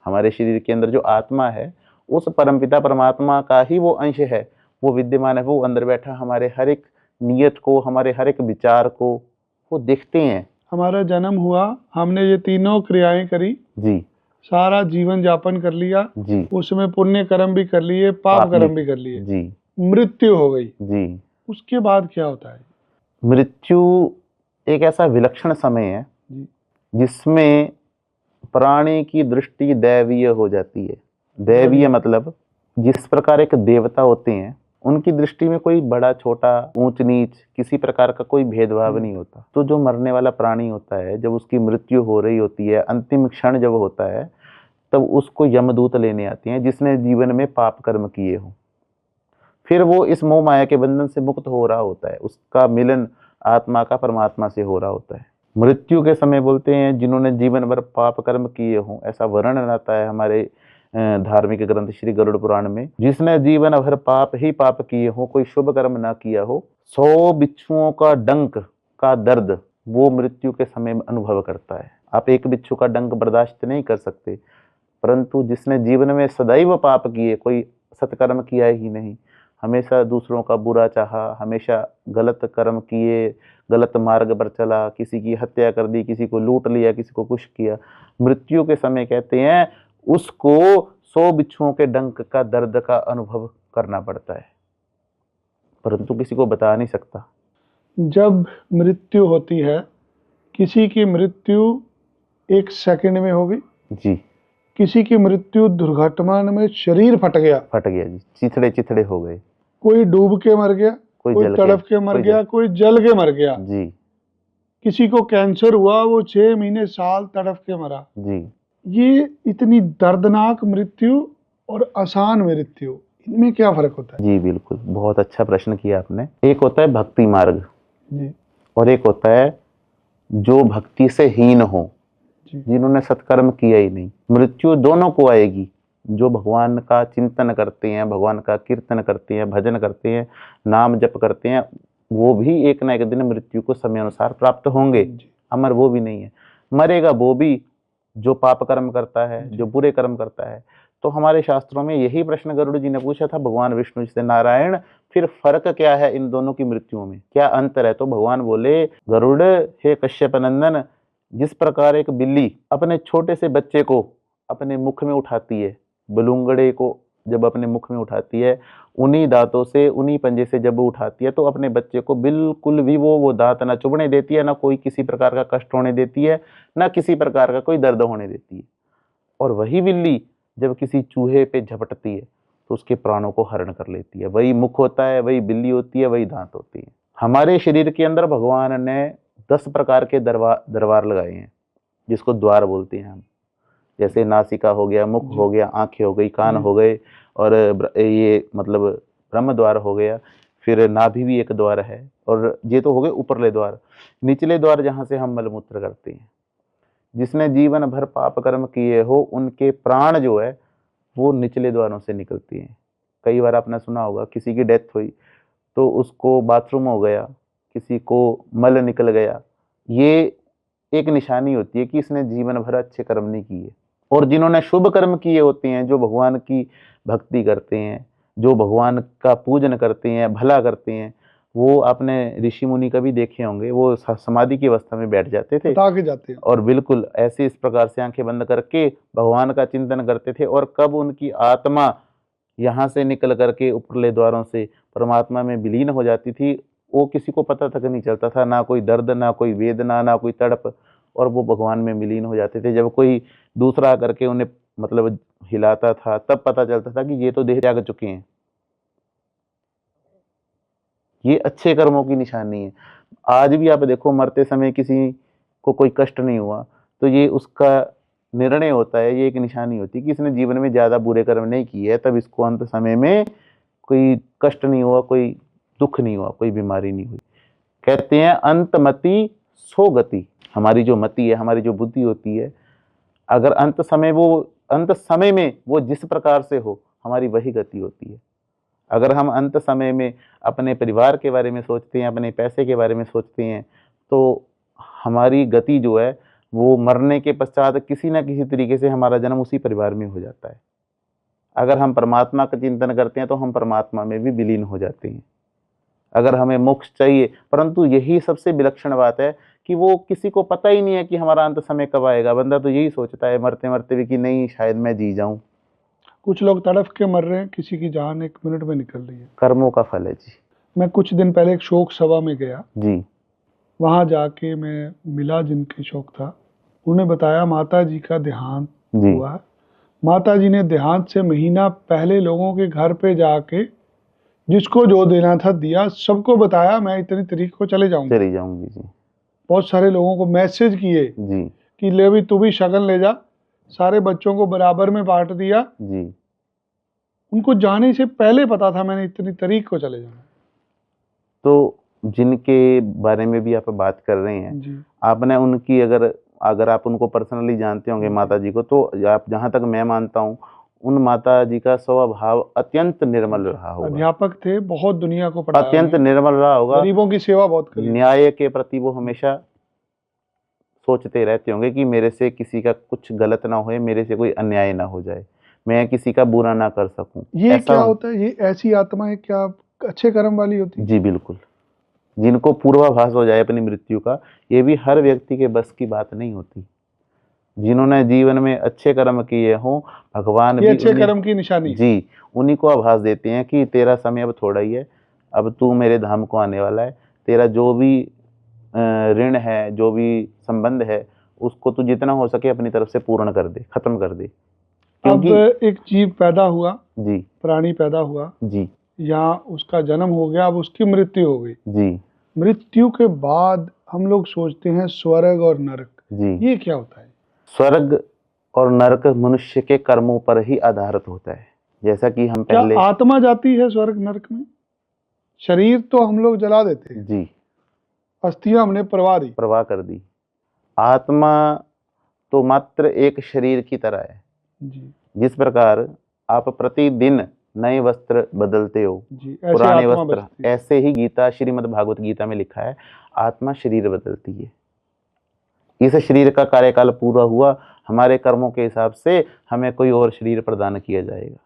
हमारे शरीर के अंदर जो आत्मा है, उस परमपिता परमात्मा का ही वो अंश है, वो विद्यमान है। वो अंदर बैठा हमारे हर एक नियत को, हमारे हर एक विचार को वो देखते हैं। हमारा जन्म हुआ, हमने ये तीनों क्रियाएं करी, जी सारा जीवन यापन कर लिया, जी, उसमें पुण्य कर्म भी कर लिए, पाप कर्म भी कर लिए, जी मृत्यु हो गई, जी। उसके बाद क्या होता है? मृत्यु एक ऐसा विलक्षण समय है जी जिसमें प्राणी की दृष्टि दैवीय हो जाती है। दैवीय मतलब जिस प्रकार एक देवता होते हैं, उनकी दृष्टि में कोई बड़ा छोटा, ऊंच नीच, किसी प्रकार का कोई भेदभाव नहीं होता। तो जो मरने वाला प्राणी होता है, जब उसकी मृत्यु हो रही होती है, अंतिम क्षण जब होता है, तब उसको यमदूत लेने आते हैं, जिसने जीवन में पाप कर्म किए हो। फिर वो इस मोह माया के बंधन से मुक्त हो रहा होता है, उसका मिलन आत्मा का परमात्मा से हो रहा होता है। मृत्यु के समय बोलते हैं जिन्होंने जीवन भर पाप कर्म किए हों, ऐसा वर्णन आता है हमारे धार्मिक ग्रंथ श्री गरुड़ पुराण में। जिसने जीवन भर पाप ही पाप किए हो, कोई शुभ कर्म ना किया हो, 100 बिच्छुओं का डंक का दर्द वो मृत्यु के समय में अनुभव करता है। आप एक बिच्छू का डंक बर्दाश्त नहीं कर सकते, परंतु जिसने जीवन में सदैव पाप किए, कोई सत्कर्म किया ही नहीं, हमेशा दूसरों का बुरा चाहा, हमेशा गलत कर्म किए, गलत मार्ग पर चला, किसी की हत्या कर दी, किसी को लूट लिया, किसी को कुछ किया, मृत्यु के समय कहते हैं उसको 100 बिच्छुओं के डंक का दर्द का अनुभव करना पड़ता है, परंतु किसी को बता नहीं सकता। जब मृत्यु होती है, किसी की मृत्यु 1 सेकंड में होगी, जी, किसी की मृत्यु दुर्घटना में शरीर फट गया जी, चिथड़े चिथड़े हो गए, कोई डूब के मर गया, कोई जल तड़प के मर गया, कोई जल के मर गया, जी किसी को कैंसर हुआ, वो 6 महीने साल तड़प के मरा। जी, ये इतनी दर्दनाक मृत्यु, और आसान मृत्यु, इनमें क्या फर्क होता है? जी बिल्कुल, बहुत अच्छा प्रश्न किया आपने। एक होता है भक्ति मार्ग जी और एक होता है जो भक्ति से हीन हो, जी जिन्होंने सत्कर्म किया ही नहीं। मृत्यु दोनों को आएगी, जो भगवान का चिंतन करते हैं, भगवान का कीर्तन करते हैं, भजन करते हैं, नाम जप करते हैं, वो भी एक ना एक दिन मृत्यु को समय अनुसार प्राप्त होंगे। जी अमर वो भी नहीं है, मरेगा वो भी जो पाप कर्म करता है, जो बुरे कर्म करता है। तो हमारे शास्त्रों में यही प्रश्न गरुड़ जी ने पूछा था भगवान विष्णु से, नारायण फिर फर्क क्या है इन दोनों की मृत्युओं में, क्या अंतर है? तो भगवान बोले, गरुड़ हे कश्यप नंदन, जिस प्रकार एक बिल्ली अपने छोटे से बच्चे को अपने मुख में उठाती है, बलूंगड़े को जब अपने मुख में उठाती है, उन्हीं दांतों से, उन्हीं पंजे से जब वो उठाती है, तो अपने बच्चे को बिल्कुल भी वो दांत ना चुभने देती है, ना कोई किसी प्रकार का कष्ट होने देती है, ना किसी प्रकार का कोई दर्द होने देती है। और वही बिल्ली जब किसी चूहे पे झपटती है तो उसके प्राणों को हरण कर लेती है। वही मुख होता है, वही बिल्ली होती है, वही दांत होती है। हमारे शरीर के अंदर भगवान ने 10 प्रकार के दरबार लगाए हैं, जिसको द्वार बोलते हैं हम। जैसे नासिका हो गया, मुख हो गया, आंखें हो गई, कान हो गए, और ये मतलब ब्रह्म द्वार हो गया, फिर नाभि भी एक द्वार है, और ये तो हो गए ऊपरले द्वार। निचले द्वार जहाँ से हम मलमूत्र करते हैं। जिसने जीवन भर पाप कर्म किए हो, उनके प्राण जो है वो निचले द्वारों से निकलती हैं। कई बार आपने सुना होगा, किसी की डेथ हुई तो उसको बाथरूम हो गया, किसी को मल निकल गया, ये एक निशानी होती है कि इसने जीवन भर अच्छे कर्म नहीं किए। और जिन्होंने शुभ कर्म किए होते हैं, जो भगवान की भक्ति करते हैं, जो भगवान का पूजन करते हैं, भला करते हैं, वो आपने ऋषि मुनि कभी देखे होंगे, वो समाधि की अवस्था में बैठ जाते थे बता के जाते हैं। और बिल्कुल ऐसे इस प्रकार से आंखें बंद करके भगवान का चिंतन करते थे, और कब उनकी आत्मा यहाँ से निकल करके ऊपरले द्वारों से परमात्मा में विलीन हो जाती थी, वो किसी को पता तक नहीं चलता था, ना कोई दर्द, ना कोई वेदना, ना कोई तड़प, और वो भगवान में विलीन हो जाते थे। जब कोई दूसरा करके उन्हें मतलब हिलाता था, तब पता चलता था कि ये तो देह त्याग चुके हैं। ये अच्छे कर्मों की निशानी है। आज भी आप देखो, मरते समय किसी को कोई कष्ट नहीं हुआ तो ये उसका निर्णय होता है, ये एक निशानी होती है कि इसने जीवन में ज्यादा बुरे कर्म नहीं किए है, तब इसको अंत समय में कोई कष्ट नहीं हुआ, कोई दुख नहीं हुआ, कोई बीमारी नहीं हुई। कहते हैं अंतमति सो गति। हमारी जो मति है, हमारी जो बुद्धि होती है, अगर अंत समय में वो जिस प्रकार से हो, हमारी वही गति होती है। अगर हम अंत समय में अपने परिवार के बारे में सोचते हैं, अपने पैसे के बारे में सोचते हैं, तो हमारी गति जो है वो मरने के पश्चात किसी न किसी तरीके से हमारा जन्म उसी परिवार में हो जाता है। अगर हम परमात्मा का चिंतन करते हैं तो हम परमात्मा में भी विलीन हो जाते हैं। अगर हमें मोक्ष चाहिए, परंतु यही सबसे विलक्षण बात है कि वो किसी को पता ही नहीं है कि हमारा अंत समय कब आएगा। बंदा तो यही सोचता है मरते मरते भी कि नहीं, शायद मैं जी जाऊं। कुछ लोग तड़फ के मर रहे हैं, किसी की जान 1 मिनट में निकल रही है। कर्मों का फल है जी। मैं कुछ दिन पहले एक शोक सभा में गया, जी वहां जाके मैं मिला जिनके शोक था, उन्होंने बताया माता जी का देहांत जी हुआ है। माता जी ने देहांत से महीना पहले लोगों के घर पे जाके जिसको जो देना था दिया, सबको बताया मैं इतनी तारीख को चले जाऊंगा। चली जाऊंगी जी। बहुत सारे लोगों को मैसेज किए जी कि ले भी तू भी शगन ले जा, सारे बच्चों को बराबर में बांट दिया। जी उनको जाने से पहले पता था मैंने इतनी तारीख को चले जाना। तो जिनके बारे में भी आप बात कर रहे हैं, जी आपने उनकी अगर आप उनको पर्सनली जानते होंगे माता जी को, तो आप, जहाँ तक मैं मानता हूँ, उन माता जी का स्वभाव अत्यंत निर्मल रहा होगा। अध्यापक थे, बहुत दुनिया को पढ़ाया, अत्यंत निर्मल रहा होगा, गरीबों की सेवा बहुत करी। न्याय के प्रति वो हमेशा सोचते रहते होंगे कि मेरे से किसी का कुछ गलत ना होए, मेरे से कोई अन्याय ना हो जाए, मैं किसी का बुरा ना कर सकूं। ये क्या होता है? ये ऐसी आत्माएं क्या अच्छे कर्म वाली होती है? जी बिल्कुल, जिनको पूर्वाभास हो जाए अपनी मृत्यु का, ये भी हर व्यक्ति के बस की बात नहीं होती। जिन्होंने जीवन में अच्छे कर्म किए हों, भगवान ये भी अच्छे कर्म की निशानी। जी उन्हीं को आभास देते हैं कि तेरा समय अब थोड़ा ही है, अब तू मेरे धाम को आने वाला है। तेरा जो भी ऋण है, जो भी संबंध है, उसको तू जितना हो सके अपनी तरफ से पूर्ण कर दे, खत्म कर दे। अब एक जीव पैदा हुआ, जी प्राणी पैदा हुआ, जी या उसका जन्म हो गया, अब उसकी मृत्यु हो गई। जी मृत्यु के बाद हम लोग सोचते हैं स्वर्ग और नरक, जी ये क्या होता है? स्वर्ग और नरक मनुष्य के कर्मों पर ही आधारित होता है। जैसा कि हम क्या पहले आत्मा जाती है स्वर्ग नरक में? शरीर तो हम लोग जला देते हैं, जी अस्थियां हमने परवा दी। प्रवाह कर दी। आत्मा तो मात्र एक शरीर की तरह है। जी जिस प्रकार आप प्रतिदिन नए वस्त्र बदलते हो, जी, ऐसे पुराने आत्मा वस्त्र, बचती है। ऐसे ही गीता श्रीमद् भागवत गीता में लिखा है आत्मा शरीर बदलती है। इस शरीर का कार्यकाल पूरा हुआ, हमारे कर्मों के हिसाब से हमें कोई और शरीर प्रदान किया जाएगा।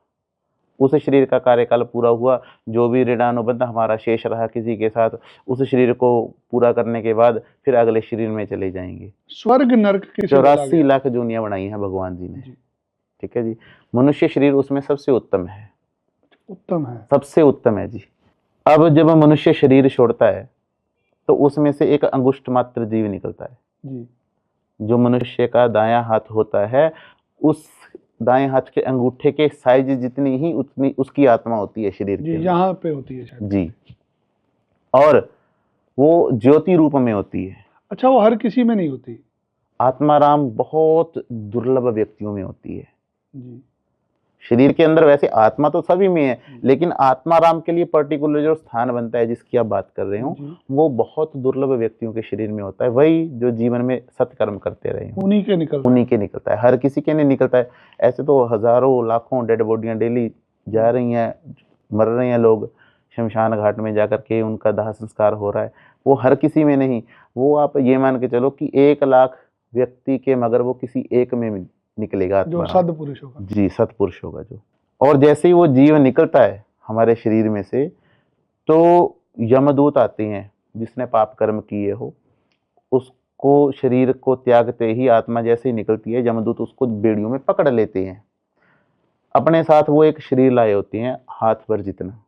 उस शरीर का कार्यकाल पूरा हुआ, जो भी ऋणानुबंध हमारा शेष रहा किसी के साथ, उस शरीर को पूरा करने के बाद फिर अगले शरीर में चले जाएंगे। स्वर्ग नरक किसे बोला 84 गया? लाख जोनियां बनाई हैं भगवान जी ने। जी, ठीक है जी। मनुष्य शरीर उसमें सबसे उत्तम है, उत्तम है। सबसे उत्तम है जी। अब जब मनुष्य शरीर छोड़ता है तो उसमें से एक अंगुष्ठ मात्र जीव निकलता है। जी जो मनुष्य का दायां हाथ होता है, उस दाएं हाथ के अंगूठे के साइज जितनी ही उतनी उसकी आत्मा होती है शरीर जी, के अंदर। यहाँ पे होती है शायद। जी, और वो ज्योति रूप में होती है। अच्छा, वो हर किसी में नहीं होती? आत्माराम बहुत दुर्लभ व्यक्तियों में होती है। जी शरीर के अंदर वैसे आत्मा तो सभी में है, लेकिन आत्माराम के लिए पर्टिकुलर जो स्थान बनता है जिसकी आप बात कर रहे हो, जी, वो बहुत दुर्लभ व्यक्तियों के शरीर में होता है। वही जो जीवन में सत्कर्म करते रहे हों, उन्हीं के निकल रहे उन्हीं के निकलता है, हर किसी के नहीं निकलता है। ऐसे तो हजारों लाखों डेड बॉडियां डेली जा रही हैं, मर रहे हैं लोग, शमशान घाट में जाकर के उनका दाह संस्कार हो रहा है। वो हर किसी में नहीं, वो आप ये मान के चलो कि 1 लाख व्यक्ति के मगर वो किसी एक में निकलेगा जो आत्मा। सदपुरुष होगा। जी, सत्पुरुष होगा जो। और जैसे ही वो जीव निकलता है हमारे शरीर में से, तो यमदूत आते हैं, जिसने पाप कर्म किए हो उसको, शरीर को त्यागते ही आत्मा जैसे ही निकलती है, यमदूत उसको बेड़ियों में पकड़ लेते हैं। अपने साथ वो एक शरीर लाए होते हैं हाथ भर जितना,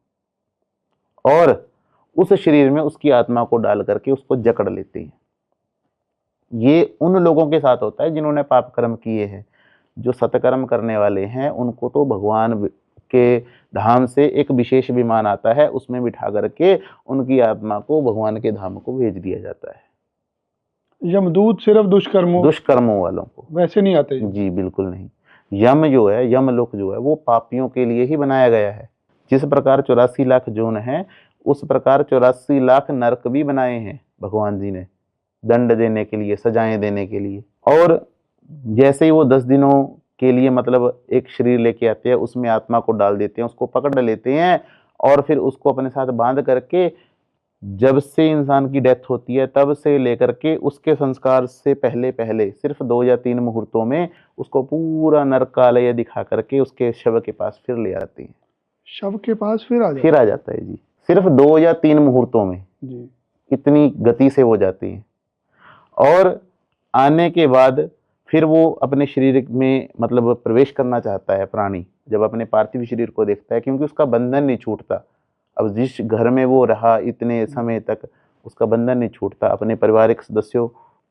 और उस शरीर में उसकी आत्मा को डाल करके उसको जकड़ लेते हैं। ये उन लोगों के साथ होता है जिन्होंने पाप कर्म किए हैं। जो सत्कर्म करने वाले हैं उनको तो भगवान के धाम से एक विशेष विमान आता है, उसमें बिठा करके उनकी आत्मा को भगवान के धाम को भेज दिया जाता है। यमदूत सिर्फ दुष्कर्मों वालों को, वैसे नहीं आते? जी बिल्कुल नहीं। यम जो है, यमलोक जो है, वो पापियों के लिए ही बनाया गया है। जिस प्रकार 84 लाख जोन है, उस प्रकार 84 लाख नरक भी बनाए हैं भगवान जी ने, दंड देने के लिए, सजाएं देने के लिए। और जैसे ही वो 10 दिनों के लिए मतलब एक शरीर लेके आते हैं, उसमें आत्मा को डाल देते हैं, उसको पकड़ लेते हैं, और फिर उसको अपने साथ बांध करके जब से इंसान की डेथ होती है तब से लेकर के उसके संस्कार से पहले पहले सिर्फ 2 या 3 मुहूर्तों में उसको पूरा नरकालय दिखा करके उसके शव के पास फिर ले आती है। शव के पास फिर आ जाता है जी, सिर्फ 2 या 3 मुहूर्तों में। जी, इतनी गति से हो जाती है। और आने के बाद फिर वो अपने शरीर में मतलब प्रवेश करना चाहता है प्राणी, जब अपने पार्थिव शरीर को देखता है, क्योंकि उसका बंधन नहीं छूटता। अब जिस घर में वो रहा इतने समय तक, उसका बंधन नहीं छूटता। अपने पारिवारिक सदस्यों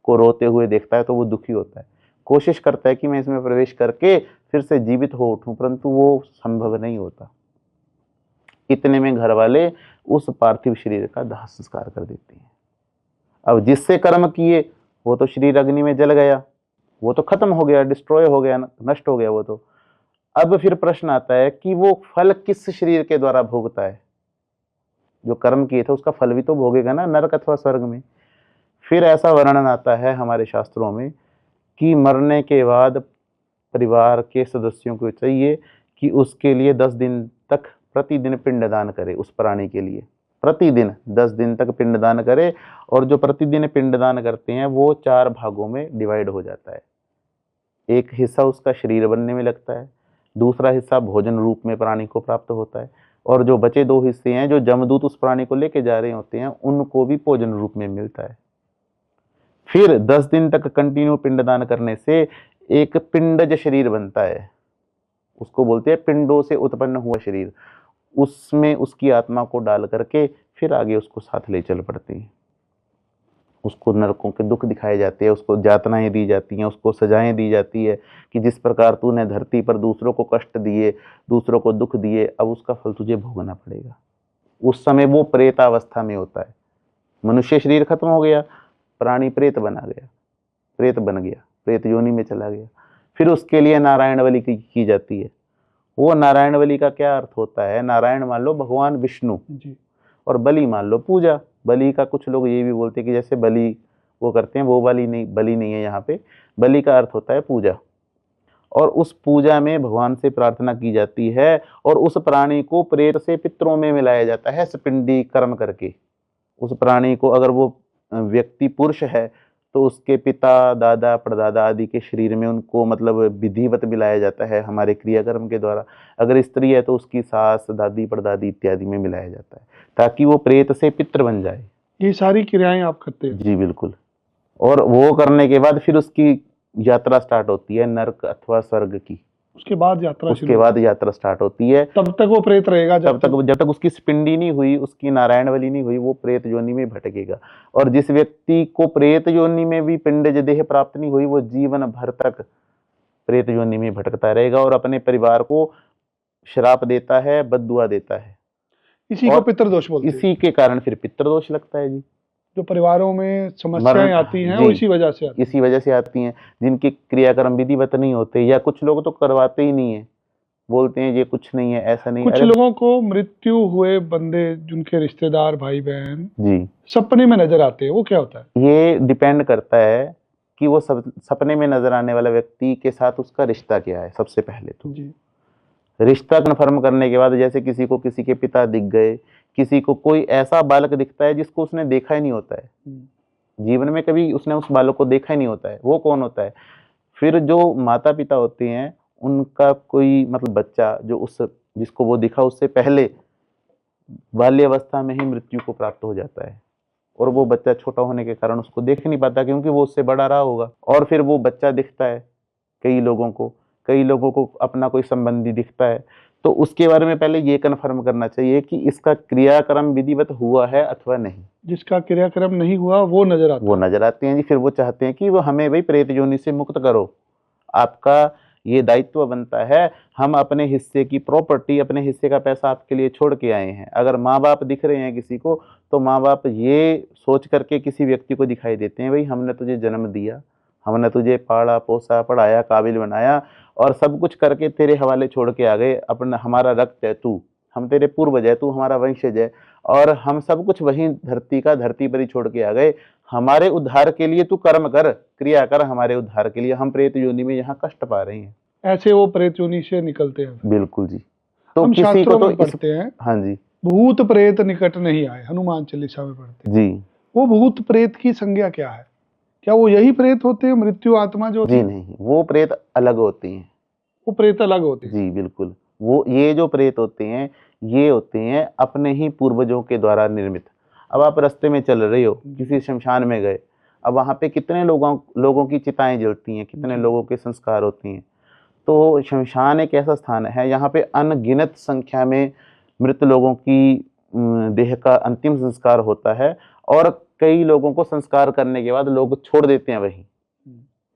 को रोते हुए देखता है तो वो दुखी होता है, कोशिश करता है कि मैं इसमें प्रवेश करके फिर से जीवित हो उठूं, परंतु वो संभव नहीं होता। इतने में घर वाले उस पार्थिव शरीर का दाह संस्कार कर देते हैं। अब जिससे कर्म किए वो तो शरीर अग्नि में जल गया, वो तो खत्म हो गया, डिस्ट्रॉय हो गया, नष्ट हो गया वो तो। अब फिर प्रश्न आता है कि वो फल किस शरीर के द्वारा भोगता है? जो कर्म किए थे उसका फल भी तो भोगेगा ना, नरक अथवा स्वर्ग में। फिर ऐसा वर्णन आता है हमारे शास्त्रों में कि मरने के बाद परिवार के सदस्यों को चाहिए कि उसके लिए 10 दिन तक प्रतिदिन पिंडदान करे, उस प्राणी के लिए प्रतिदिन 10 दिन तक पिंडदान करे। और जो प्रतिदिन पिंडदान करते हैं वो 4 भागों में डिवाइड हो जाता है। एक हिस्सा उसका शरीर बनने में लगता है, दूसरा हिस्सा भोजन रूप में प्राणी को प्राप्त होता है, और जो बचे 2 हिस्से हैं जो जमदूत उस प्राणी को लेके जा रहे होते हैं उनको भी भोजन रूप में मिलता है। फिर 10 दिन तक कंटिन्यू पिंडदान करने से एक पिंडज शरीर बनता है, उसको बोलते हैं पिंडों से उत्पन्न हुआ शरीर। उसमें उसकी आत्मा को डाल करके फिर आगे उसको साथ ले चल पड़ते हैं। उसको नरकों के दुख दिखाए जाते हैं, उसको यातनाएं दी जाती हैं, उसको सजाएं दी जाती है कि जिस प्रकार तूने धरती पर दूसरों को कष्ट दिए, दूसरों को दुख दिए, अब उसका फल तुझे भोगना पड़ेगा। उस समय वो प्रेतावस्था में होता है। मनुष्य शरीर खत्म हो गया, प्राणी प्रेत बना गया, प्रेत बन गया, प्रेत योनि में चला गया। फिर उसके लिए नारायण बलि की जाती है, वो नारायण बलि का क्या अर्थ होता है? नारायण मान लो भगवान विष्णु, जी। और बलि मान लो पूजा। बलि का कुछ लोग ये भी बोलते हैं कि जैसे बलि वो करते हैं, वो बलि नहीं है यहाँ पे। बलि का अर्थ होता है पूजा, और उस पूजा में भगवान से प्रार्थना की जाती है, और उस प्राणी को प्रेत से पितरों में मिलाया जाता है सपिंडी कर्म करके। उस प्राणी को, अगर वो व्यक्ति पुरुष है, तो उसके पिता, दादा, परदादा आदि के शरीर में उनको मतलब विधिवत मिलाया जाता है हमारे क्रियाकर्म के द्वारा। अगर स्त्री है तो उसकी सास, दादी, परदादी इत्यादि में मिलाया जाता है, ताकि वो प्रेत से पितृ बन जाए। ये सारी क्रियाएं आप करते हैं? जी बिल्कुल। और वो करने के बाद फिर उसकी यात्रा स्टार्ट होती है नरक अथवा स्वर्ग की। उसके बाद यात्रा शुरू? उसके बाद यात्रा स्टार्ट होती है। तब तक वो प्रेत रहेगा? जब तक उसकी पिंडी नहीं हुई, उसकी नारायण बलि नहीं हुई, वो प्रेत योनि में भटकेगा। और जिस व्यक्ति को प्रेत योनि में भी पिंडज देह प्राप्त नहीं हुई, वो जीवन भर तक प्रेत योनि में भटकता रहेगा और अपने परिवार को श्राप देता है, बद्दुआ देता है। इसी को पितृदोष बोलते हैं? इसी के कारण फिर पितृदोष लगता है जी। जो परिवारों में समस्याएं आती हैं वो इसी वजह से आती हैं। जिनके क्रियाकर्म विधिवत नहीं होते, या कुछ लोग तो करवाते ही नहीं है, बोलते हैं ये कुछ नहीं है, ऐसा नहीं। कुछ लोगों को मृत्यु हुए बंदे, जिनके रिश्तेदार, भाई बहन जी सपने में नजर आते हैं, वो क्या होता है? ये डिपेंड करता है कि वो सपने में नजर आने वाला व्यक्ति के साथ उसका रिश्ता क्या है। सबसे पहले तो जी। रिश्ता कन्फर्म करने के बाद, जैसे किसी को किसी के पिता दिख गए, किसी को कोई ऐसा बालक दिखता है जिसको उसने देखा ही नहीं होता है, जीवन में कभी उसने उस बालक को देखा ही नहीं होता है, वो कौन होता है? फिर जो माता पिता होते हैं, उनका कोई मतलब बच्चा जो जिसको वो दिखा, उससे पहले बाल्यावस्था में ही मृत्यु को प्राप्त हो जाता है, और वो बच्चा छोटा होने के कारण उसको देख नहीं पाता, क्योंकि वो उससे बड़ा रहा होगा। और फिर वो बच्चा दिखता है कई लोगों को अपना कोई संबंधी दिखता है, तो उसके बारे में पहले ये कन्फर्म करना चाहिए कि इसका क्रियाक्रम विधिवत हुआ है अथवा नहीं। जिसका क्रियाक्रम नहीं हुआ वो नजर आते हैं जी। फिर वो चाहते हैं कि वो हमें भाई प्रेत योनि से मुक्त करो, आपका ये दायित्व बनता है, हम अपने हिस्से की प्रॉपर्टी, अपने हिस्से का पैसा आपके लिए छोड़ के आए हैं। अगर माँ बाप दिख रहे हैं किसी को, तो माँ बाप ये सोच करके किसी व्यक्ति को दिखाई देते हैं, भाई हमने तुझे जन्म दिया, हमने तुझे पाला पोसा, पढ़ाया, काबिल बनाया, और सब कुछ करके तेरे हवाले छोड़ के आ गए। अपना हमारा रक्त है तू, हम तेरे पूर्वज है, तू हमारा वंशज है, और हम सब कुछ वहीं धरती पर ही छोड़ के आ गए। हमारे उद्धार के लिए तू कर्म कर, क्रिया कर हमारे उद्धार के लिए, हम प्रेत योनि में यहाँ कष्ट पा रहे हैं। ऐसे वो प्रेत योनि से निकलते हैं? बिल्कुल जी। तो हम किसी को तो पढ़ते हैं, हाँ जी, भूत प्रेत निकट नहीं आए, हनुमान चालीसा में पढ़ते हैं जी। वो भूत प्रेत की संज्ञा क्या है? क्या वो यही प्रेत होते हैं, मृत्यु आत्मा जो होती जी है? नहीं, वो प्रेत अलग होती हैं। वो प्रेत अलग होते हैं? जी बिल्कुल। वो ये जो प्रेत होते हैं, ये होते हैं अपने ही पूर्वजों के द्वारा निर्मित। अब आप रास्ते में चल रहे हो, किसी शमशान में गए, अब वहाँ पे कितने लोगों की चिताएं जलती हैं, कितने लोगों के संस्कार होती हैं। तो शमशान एक ऐसा स्थान है, यहाँ पे अनगिनत संख्या में मृत लोगों की देह का अंतिम संस्कार होता है, और कई लोगों को संस्कार करने के बाद लोग छोड़ देते हैं वहीं,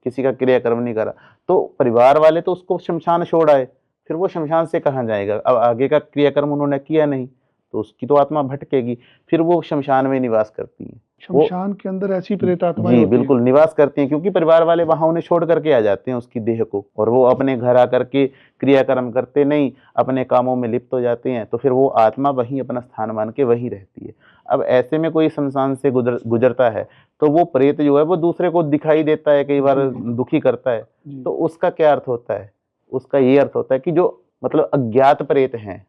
किसी का क्रियाक्रम नहीं करा, तो परिवार वाले तो उसको शमशान छोड़ आए, फिर वो शमशान से कहाँ जाएगा? अब आगे का क्रियाक्रम उन्होंने किया नहीं, तो उसकी तो आत्मा भटकेगी, फिर वो शमशान में निवास करती है। शमशान के अंदर ऐसी प्रेत आत्माएं जी होती बिल्कुल हैं? निवास करती हैं, क्योंकि परिवार वाले वहां उन्हें छोड़ करके आ जाते हैं उसकी देह को, और वो अपने घर आकर के क्रियाक्रम करते नहीं, अपने कामों में लिप्त हो जाते हैं, तो फिर वो आत्मा वहीं अपना स्थान मान के वहीं रहती है। अब ऐसे में कोई शमशान से गुजरता है, तो वो प्रेत जो है वो दूसरे को दिखाई देता है, कई बार दुखी करता है, तो उसका क्या अर्थ होता है? उसका ये अर्थ होता है कि जो मतलब अज्ञात प्रेत हैं,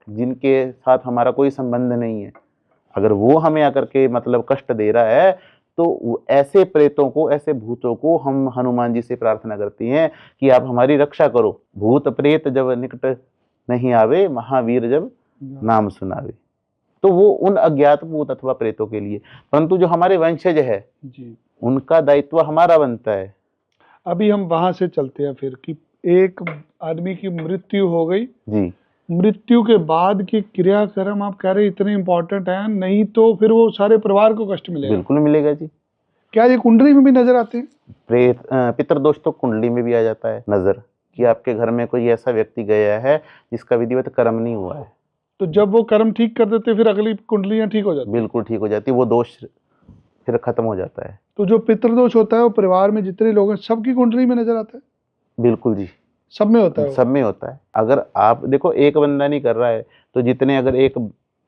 जिनके साथ हमारा कोई संबंध नहीं है, अगर वो हमें आकर के मतलब कष्ट दे रहा है, तो ऐसे प्रेतों को, ऐसे भूतों को हम हनुमान जी से प्रार्थना करती हैं कि आप हमारी रक्षा करो। भूत प्रेत जब निकट नहीं आवे, महावीर जब नाम सुनावे। तो वो उन अज्ञात भूत अथवा प्रेतों के लिए, परंतु जो हमारे वंशज है जी, उनका दायित्व हमारा बनता है। अभी हम वहां से चलते हैं फिर कि एक आदमी की मृत्यु हो गई जी, मृत्यु के बाद के क्रियाक्रम आप कह रहे इतने इंपॉर्टेंट हैं, नहीं तो फिर वो सारे परिवार को कष्ट मिलेगा? बिल्कुल मिलेगा जी। क्या ये कुंडली में भी नजर आते हैं? प्रेत पितृदोष तो कुंडली में भी आ जाता है नजर, कि आपके घर में कोई ऐसा व्यक्ति गया है जिसका विधिवत कर्म नहीं हुआ है। तो जब वो कर्म ठीक कर देते फिर अगली कुंडलियां ठीक हो जाती? बिल्कुल ठीक हो जाती है, वो दोष फिर खत्म हो जाता है। तो जो पितृदोष होता है वो परिवार में जितने लोग हैं सबकी कुंडली में नजर आता है? बिल्कुल जी। सब में होता है वो। सब में होता है। अगर आप देखो एक बंदा नहीं कर रहा है तो जितने, अगर एक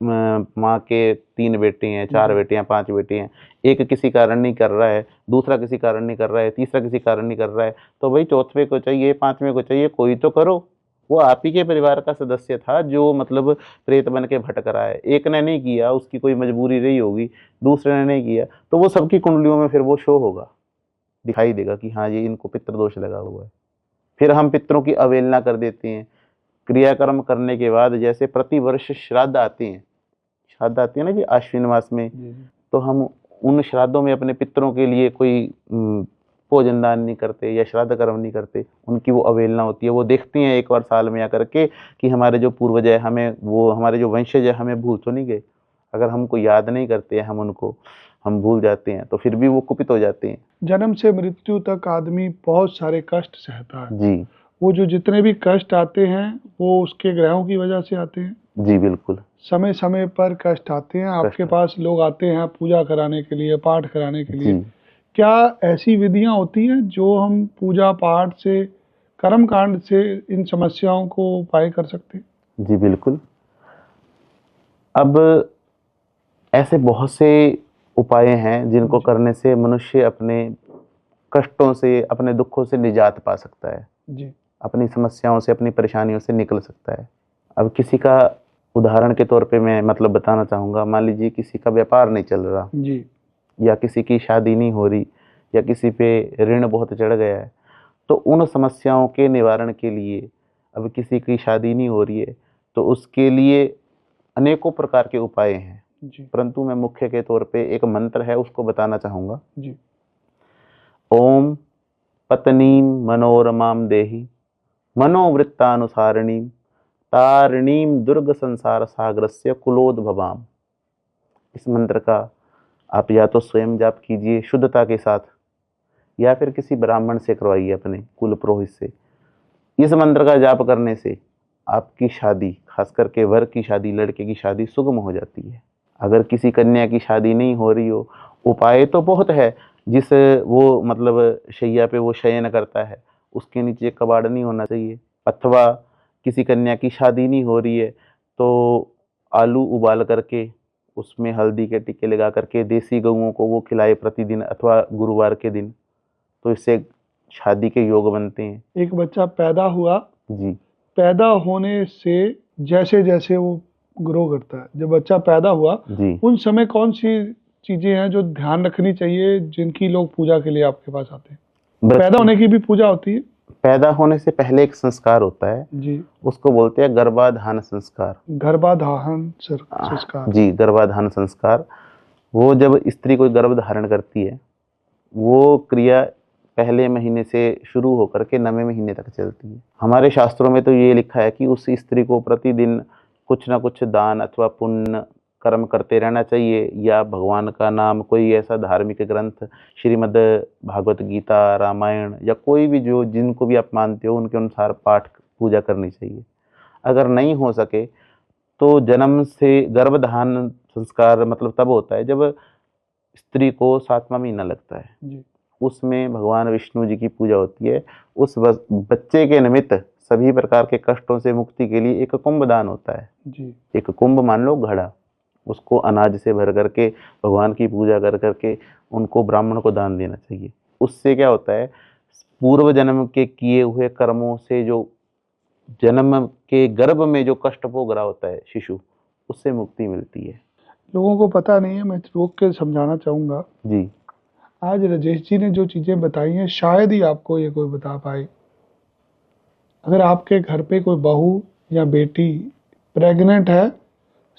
माँ के 3 बेटे हैं, 4 बेटे हैं, 5 बेटे हैं, एक किसी कारण नहीं कर रहा है, दूसरा किसी कारण नहीं कर रहा है, तीसरा किसी कारण नहीं कर रहा है, तो भाई चौथे को चाहिए, 5वें को चाहिए, कोई तो करो। वो आप ही के परिवार का सदस्य था जो मतलब प्रेत बन के भटक रहा है। एक ने नहीं किया, उसकी कोई मजबूरी रही होगी, दूसरे ने नहीं किया, तो वो सबकी कुंडलियों में फिर वो शो होगा, दिखाई देगा कि हाँ ये इनको पितृदोष लगा हुआ है। फिर हम पितरों की अवहेलना कर देते हैं। क्रियाकर्म करने के बाद जैसे प्रतिवर्ष श्राद्ध आते हैं, श्राद्ध आती है ना जी आश्विन मास में, तो हम उन श्राद्धों में अपने पितरों के लिए कोई भोजन दान नहीं करते या श्राद्ध कर्म नहीं करते, उनकी वो अवहेलना होती है। वो देखती हैं एक बार साल में आकर के कि हमारे जो पूर्वज है, हमें वो हमारे जो वंशज है हमें भूल तो नहीं गए। अगर हमको याद नहीं करते हैं, हम उनको हम भूल जाते हैं, तो फिर भी वो कुपित हो जाते हैं। जन्म से मृत्यु तक आदमी बहुत सारे कष्ट सहता है। जी वो जो जितने भी कष्ट आते हैं वो उसके ग्रहों की वजह से आते हैं। जी बिल्कुल। समय समय पर कष्ट आते हैं। आपके कष्ट। पास लोग आते हैं पूजा कराने के लिए, पाठ कराने के लिए। जी क्या ऐसी विधियां होती हैं जो हम पूजा पाठ से, कर्म कांड से इन समस्याओं को उपाय कर सकते हैं? जी बिल्कुल। अब ऐसे बहुत से उपाय हैं जिनको करने से मनुष्य अपने कष्टों से, अपने दुखों से निजात पा सकता है, जी अपनी समस्याओं से, अपनी परेशानियों से निकल सकता है। अब किसी का उदाहरण के तौर पे मैं मतलब बताना चाहूँगा। मान लीजिए किसी का व्यापार नहीं चल रहा, जी या किसी की शादी नहीं हो रही, या किसी पे ऋण बहुत चढ़ गया है, तो उन समस्याओं के निवारण के लिए, अब किसी की शादी नहीं हो रही है तो उसके लिए अनेकों प्रकार के उपाय हैं, जी परंतु मैं मुख्य के तौर पे एक मंत्र है उसको बताना चाहूँगा। जी ओम पत्नीं मनोरमां देहि मनोवृत्तानुसारिणीं तारिणीं दुर्ग संसार सागरस्य कुलोद्भवाम्। इस मंत्र का आप या तो स्वयं जाप कीजिए शुद्धता के साथ, या फिर किसी ब्राह्मण से करवाइए, अपने कुल पुरोहित से। इस मंत्र का जाप करने से आपकी शादी, खास करके वर की शादी, लड़के की शादी सुगम हो जाती है। अगर किसी कन्या की शादी नहीं हो रही हो, उपाय तो बहुत है। जिस वो मतलब शैया पे वो शयन करता है उसके नीचे कबाड़ नहीं होना चाहिए। अथवा किसी कन्या की शादी नहीं हो रही है तो आलू उबाल करके उसमें हल्दी के टिक्के लगा करके देसी गऊओं को वो खिलाए प्रतिदिन अथवा गुरुवार के दिन, तो इससे शादी के योग बनते हैं। एक बच्चा पैदा हुआ, जी पैदा होने से जैसे जैसे वो ग्रो करता है, जब बच्चा पैदा हुआ जी। उन समय कौन सी चीजें हैं जो ध्यान रखनी चाहिए, जिनकी लोग पूजा के लिए आपके पास आते हैं? पैदा होने की भी पूजा होती है? पैदा होने से पहले एक संस्कार होता है, जी, उसको बोलते हैं गर्भाधान संस्कार। गर्भाधान संस्कार। जी, गर्भाधान संस्कार। वो जब स्त्री कोई गर्भ धारण करती है, वो क्रिया पहले महीने से शुरू होकर के 9वें महीने तक चलती है। हमारे शास्त्रों में तो ये लिखा है कि उस स्त्री को प्रतिदिन कुछ ना कुछ दान अथवा पुण्य कर्म करते रहना चाहिए, या भगवान का नाम, कोई ऐसा धार्मिक ग्रंथ, श्रीमद् भागवत गीता, रामायण, या कोई भी जो जिनको भी आप मानते हो उनके अनुसार पाठ पूजा करनी चाहिए। अगर नहीं हो सके तो जन्म से गर्भधान संस्कार मतलब तब होता है जब स्त्री को 7वां महीना लगता है। जी उसमें भगवान विष्णु जी की पूजा होती है। उस बच्चे के निमित्त सभी प्रकार के कष्टों से मुक्ति के लिए एक कुंभ दान होता है। जी एक कुंभ मान लो घड़ा, उसको अनाज से भर करके भगवान की पूजा कर करके उनको ब्राह्मण को दान देना चाहिए। उससे क्या होता है, पूर्व जन्म के किए हुए कर्मों से जो जन्म के गर्भ में जो कष्ट भोग रहा होता है शिशु, उससे मुक्ति मिलती है। लोगों को पता नहीं है, मैं रोक के समझाना चाहूँगा। जी आज राजेश जी ने जो चीज़ें बताई हैं शायद ही आपको ये कोई बता पाए। अगर आपके घर पे कोई बहू या बेटी प्रेग्नेंट है,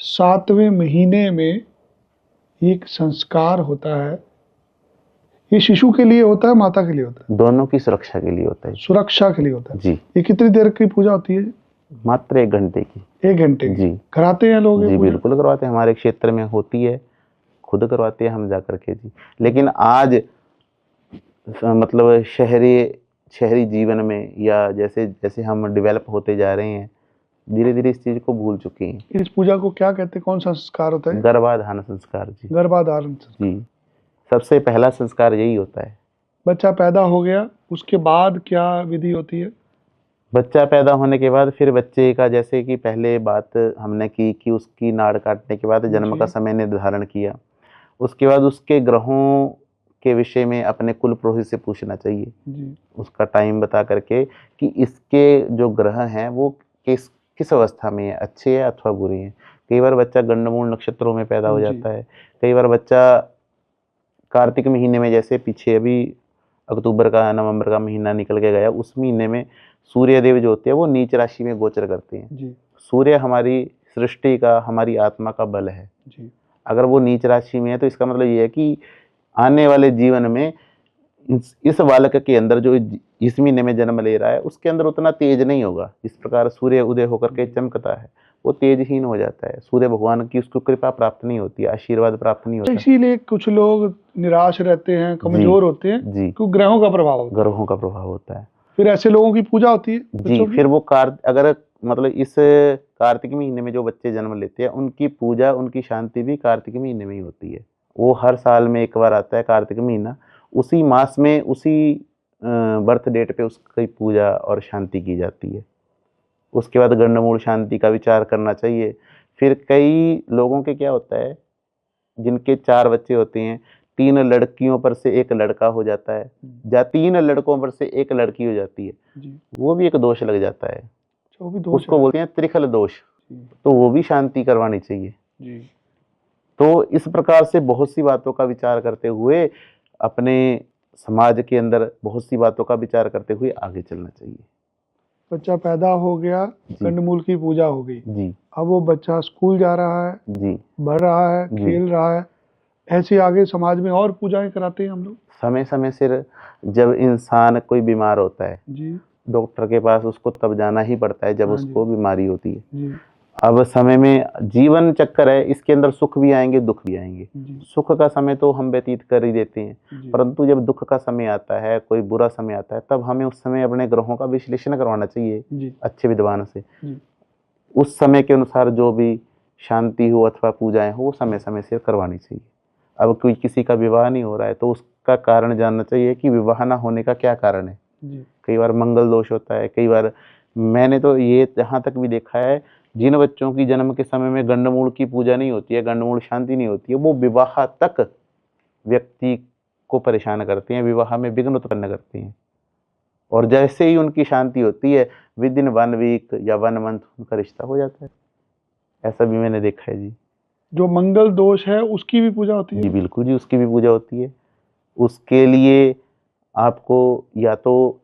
7वें महीने में एक संस्कार होता है। ये शिशु के लिए होता है, माता के लिए होता है? दोनों की सुरक्षा के लिए होता है। सुरक्षा के लिए होता है। जी ये कितनी देर की पूजा होती है? मात्र 1 घंटे की। 1 घंटे की। जी कराते हैं लोग ये जी पूजा? बिल्कुल करवाते हैं, हमारे क्षेत्र में होती है, खुद करवाते हैं हम जा करके जी। लेकिन आज मतलब शहरी जीवन में, या जैसे जैसे हम डेवलप होते जा रहे हैं, धीरे धीरे इस चीज को भूल चुके हैं। इस पूजा को क्या कहते हैं, कौन सा संस्कार होता है? गर्भाधान संस्कार जी। गर्भाधारण संस्कार। जी सबसे पहला संस्कार यही होता है। बच्चा पैदा हो गया, उसके बाद क्या विधि होती है? बच्चा पैदा होने के बाद फिर बच्चे का, जैसे कि पहले बात हमने की कि उसकी नाड़ काटने के बाद जन्म का जी। समय निर्धारण किया, उसके बाद उसके ग्रहों के विषय में अपने कुल पुरोहित से पूछना चाहिए, जी। उसका टाइम बता करके कि इसके जो ग्रह हैं वो किस किस अवस्था में है, अच्छे हैं अथवा बुरे हैं। कई बार बच्चा गंडमूल नक्षत्रों में पैदा हो जी। जाता है, कई बार बच्चा कार्तिक महीने में, जैसे पीछे अभी अक्टूबर का नवंबर का महीना निकल के गया, उस महीने में सूर्य देव जो होते हैं वो नीच राशि में गोचर करते हैं। जी। सूर्य हमारी सृष्टि का, हमारी आत्मा का बल है। जी। अगर वो नीच राशि में है तो इसका मतलब ये है कि आने वाले जीवन में इस बालक के अंदर जो इस महीने में जन्म ले रहा है उसके अंदर उतना तेज नहीं होगा। जिस प्रकार सूर्य उदय होकर के चमकता है वो तेजहीन हो जाता है, सूर्य भगवान की उसको कृपा प्राप्त नहीं होती है, आशीर्वाद प्राप्त नहीं होता। इसीलिए कुछ लोग निराश रहते हैं, कमजोर होते हैं, जी, क्योंकि ग्रहों का प्रभाव होता है। ग्रहों का प्रभाव होता है। फिर ऐसे लोगों की पूजा होती है जी, बच्चों की? फिर वो अगर मतलब इस कार्तिक महीने में जो बच्चे जन्म लेते हैं उनकी पूजा, उनकी शांति भी कार्तिक महीने में ही होती है। वो हर साल में एक बार आता है कार्तिक महीना, उसी मास में उसी बर्थ डेट पे उसकी पूजा और शांति की जाती है। उसके बाद गंडमूल शांति का विचार करना चाहिए। फिर कई लोगों के क्या होता है, जिनके 4 बच्चे होते हैं, 3 लड़कियों पर से 1 लड़का हो जाता है, या 3 लड़कों पर से 1 लड़की हो जाती है, जी। वो भी एक दोष लग जाता है। वो भी दोष उसको है। बोलते हैं त्रिखल दोष, जी। तो वो भी शांति करवानी चाहिए। जी। तो इस प्रकार से बहुत सी बातों का विचार करते हुए, अपने समाज के अंदर बहुत सी बातों का विचार करते हुए आगे चलना चाहिए। बच्चा पैदा हो गया, जी। कंडमूल की पूजा हो गई। जी। अब वो बच्चा स्कूल जा रहा है, जी। बढ़ रहा है, जी। खेल रहा है, ऐसे आगे समाज में और पूजाएं कराते हैं हम लोग। समय समय से जब इंसान कोई बीमार होता है, जी। डॉक्टर के पास उसको तब जाना ही पड़ता है जब हाँ उसको जी। बीमारी होती है। जी। अब समय में जीवन चक्कर है, इसके अंदर सुख भी आएंगे, दुख भी आएंगे। जी। सुख का समय तो हम व्यतीत कर ही देते हैं, जी। परंतु जब दुख का समय आता है, कोई बुरा समय आता है, तब हमें उस समय अपने ग्रहों का विश्लेषण करवाना चाहिए जी। अच्छे विद्वान से। जी। उस समय के अनुसार जो भी शांति हो अथवा पूजाएं हो वो समय समय से करवानी चाहिए। अब कोई किसी का विवाह नहीं हो रहा है तो उसका कारण जानना चाहिए कि विवाह ना होने का क्या कारण है। जी। कई बार मंगल दोष होता है, कई बार मैंने तो ये यहाँ तक भी देखा है, जिन बच्चों की जन्म के समय में गंडमूल की पूजा नहीं होती है, गंडमूल शांति नहीं होती है, वो विवाह तक व्यक्ति को परेशान करते हैं, विवाह में विघ्न उत्पन्न करते हैं। और जैसे ही उनकी शांति होती है, विद इन 1 वीक या 1 मंथ उनका रिश्ता हो जाता है। ऐसा भी मैंने देखा है जी। जो मंगल दोष है उसकी भी पूजा होती जी है? बिल्कुल जी, उसकी भी पूजा होती है। उसके लिए आपको या तो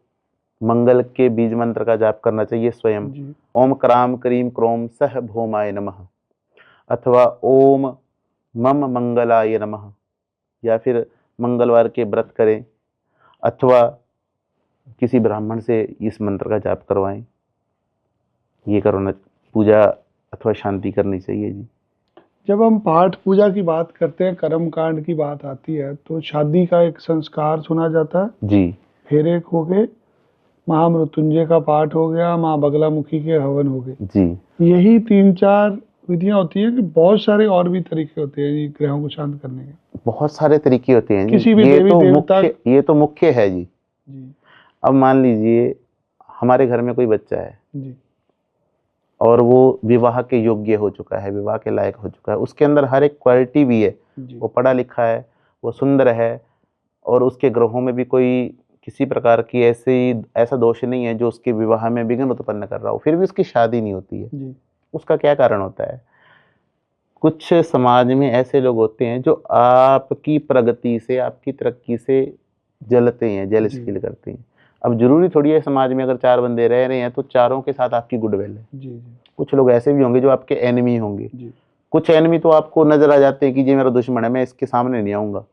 मंगल के बीज मंत्र का जाप करना चाहिए स्वयं। जी। ओम क्राम क्रीम क्रोम सह भौमाय नमः, अथवा ओम मम मंगलाय नमः, या फिर मंगलवार के व्रत करें, अथवा किसी ब्राह्मण से इस मंत्र का जाप करवाएं। ये करना, पूजा अथवा शांति करनी चाहिए जी। जब हम पाठ पूजा की बात करते हैं, कर्म कांड की बात आती है, तो शादी का एक संस्कार सुना जाता है। जी। फेरे हो गए, महामृत्युंजय का पाठ हो गया, माँ बगलामुखी के हवन हो गए। जी। यही 3-4 विधियां होती हैं कि बहुत सारे और भी तरीके होते हैं ये ग्रहों को शांत करने के? बहुत सारे तरीके होते हैं जी। किसी भी ये देवी तो देवता ये तो मुख्य है जी। जी। अब मान लीजिए हमारे घर में कोई बच्चा है जी। और वो विवाह के योग्य हो चुका है, विवाह के लायक हो चुका है, उसके अंदर हर एक क्वालिटी भी है, जी। वो पढ़ा लिखा है, वो सुंदर है, और उसके ग्रहों में भी कोई किसी प्रकार की ऐसा दोष नहीं है जो उसके विवाह में विघ्न उत्पन्न कर रहा हो, फिर भी उसकी शादी नहीं होती है। जी। उसका क्या कारण होता है? कुछ समाज में ऐसे लोग होते हैं जो आपकी प्रगति से, आपकी तरक्की से जलते हैं, जेलस जी। फील करते हैं। अब जरूरी थोड़ी है समाज में अगर 4 बंदे रह रहे हैं तो चारों के साथ आपकी गुडविल है। जी। जी। कुछ लोग ऐसे भी होंगे जो आपके एनिमी होंगे। जी। कुछ एनिमी तो आपको नजर आ जाते हैं कि ये मेरा दुश्मन है, मैं इसके सामने नहीं आऊंगा।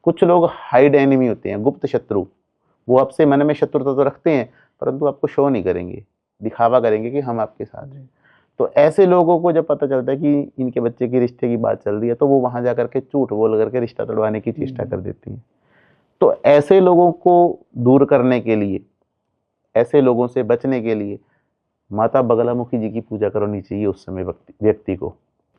कुछ लोग हाइड एनिमी होते हैं, गुप्त शत्रु। वो आपसे मन में शत्रुता तो रखते हैं परंतु आपको शो नहीं करेंगे, दिखावा करेंगे कि हम आपके साथ हैं। तो ऐसे लोगों को जब पता चलता है कि इनके बच्चे की रिश्ते की बात चल रही है तो वो वहां जाकर के झूठ बोल करके रिश्ता तोड़वाने की चेष्टा कर देती हैं। तो ऐसे लोगों को दूर करने के लिए, ऐसे लोगों से बचने के लिए माता बगलामुखी जी की पूजा करनी चाहिए उस समय व्यक्ति को,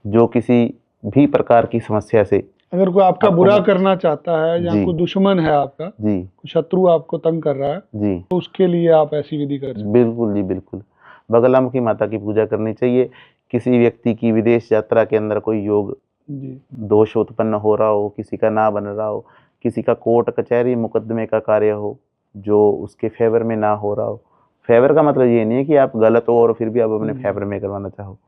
जो किसी भी प्रकार की समस्या से अगर कोई आपका आपको बुरा करना चाहता है या जी कोई दुश्मन है आपका, जी कोई शत्रु आपको तंग कर रहा है, जी तो उसके लिए आप ऐसी विधि कर सकते बिल्कुल जी बिल्कुल। बगलामुखी माता की पूजा करनी चाहिए। किसी व्यक्ति की विदेश यात्रा के अंदर कोई योग हैं। जी, दोष उत्पन्न हो रहा हो, किसी का ना बन रहा हो, किसी का कोर्ट कचहरी मुकदमे का कार्य हो जो उसके फेवर में ना हो रहा हो। फेवर का मतलब ये नहीं है कि आप गलत हो और फिर भी आप अपने फेवर में करवाना चाहो।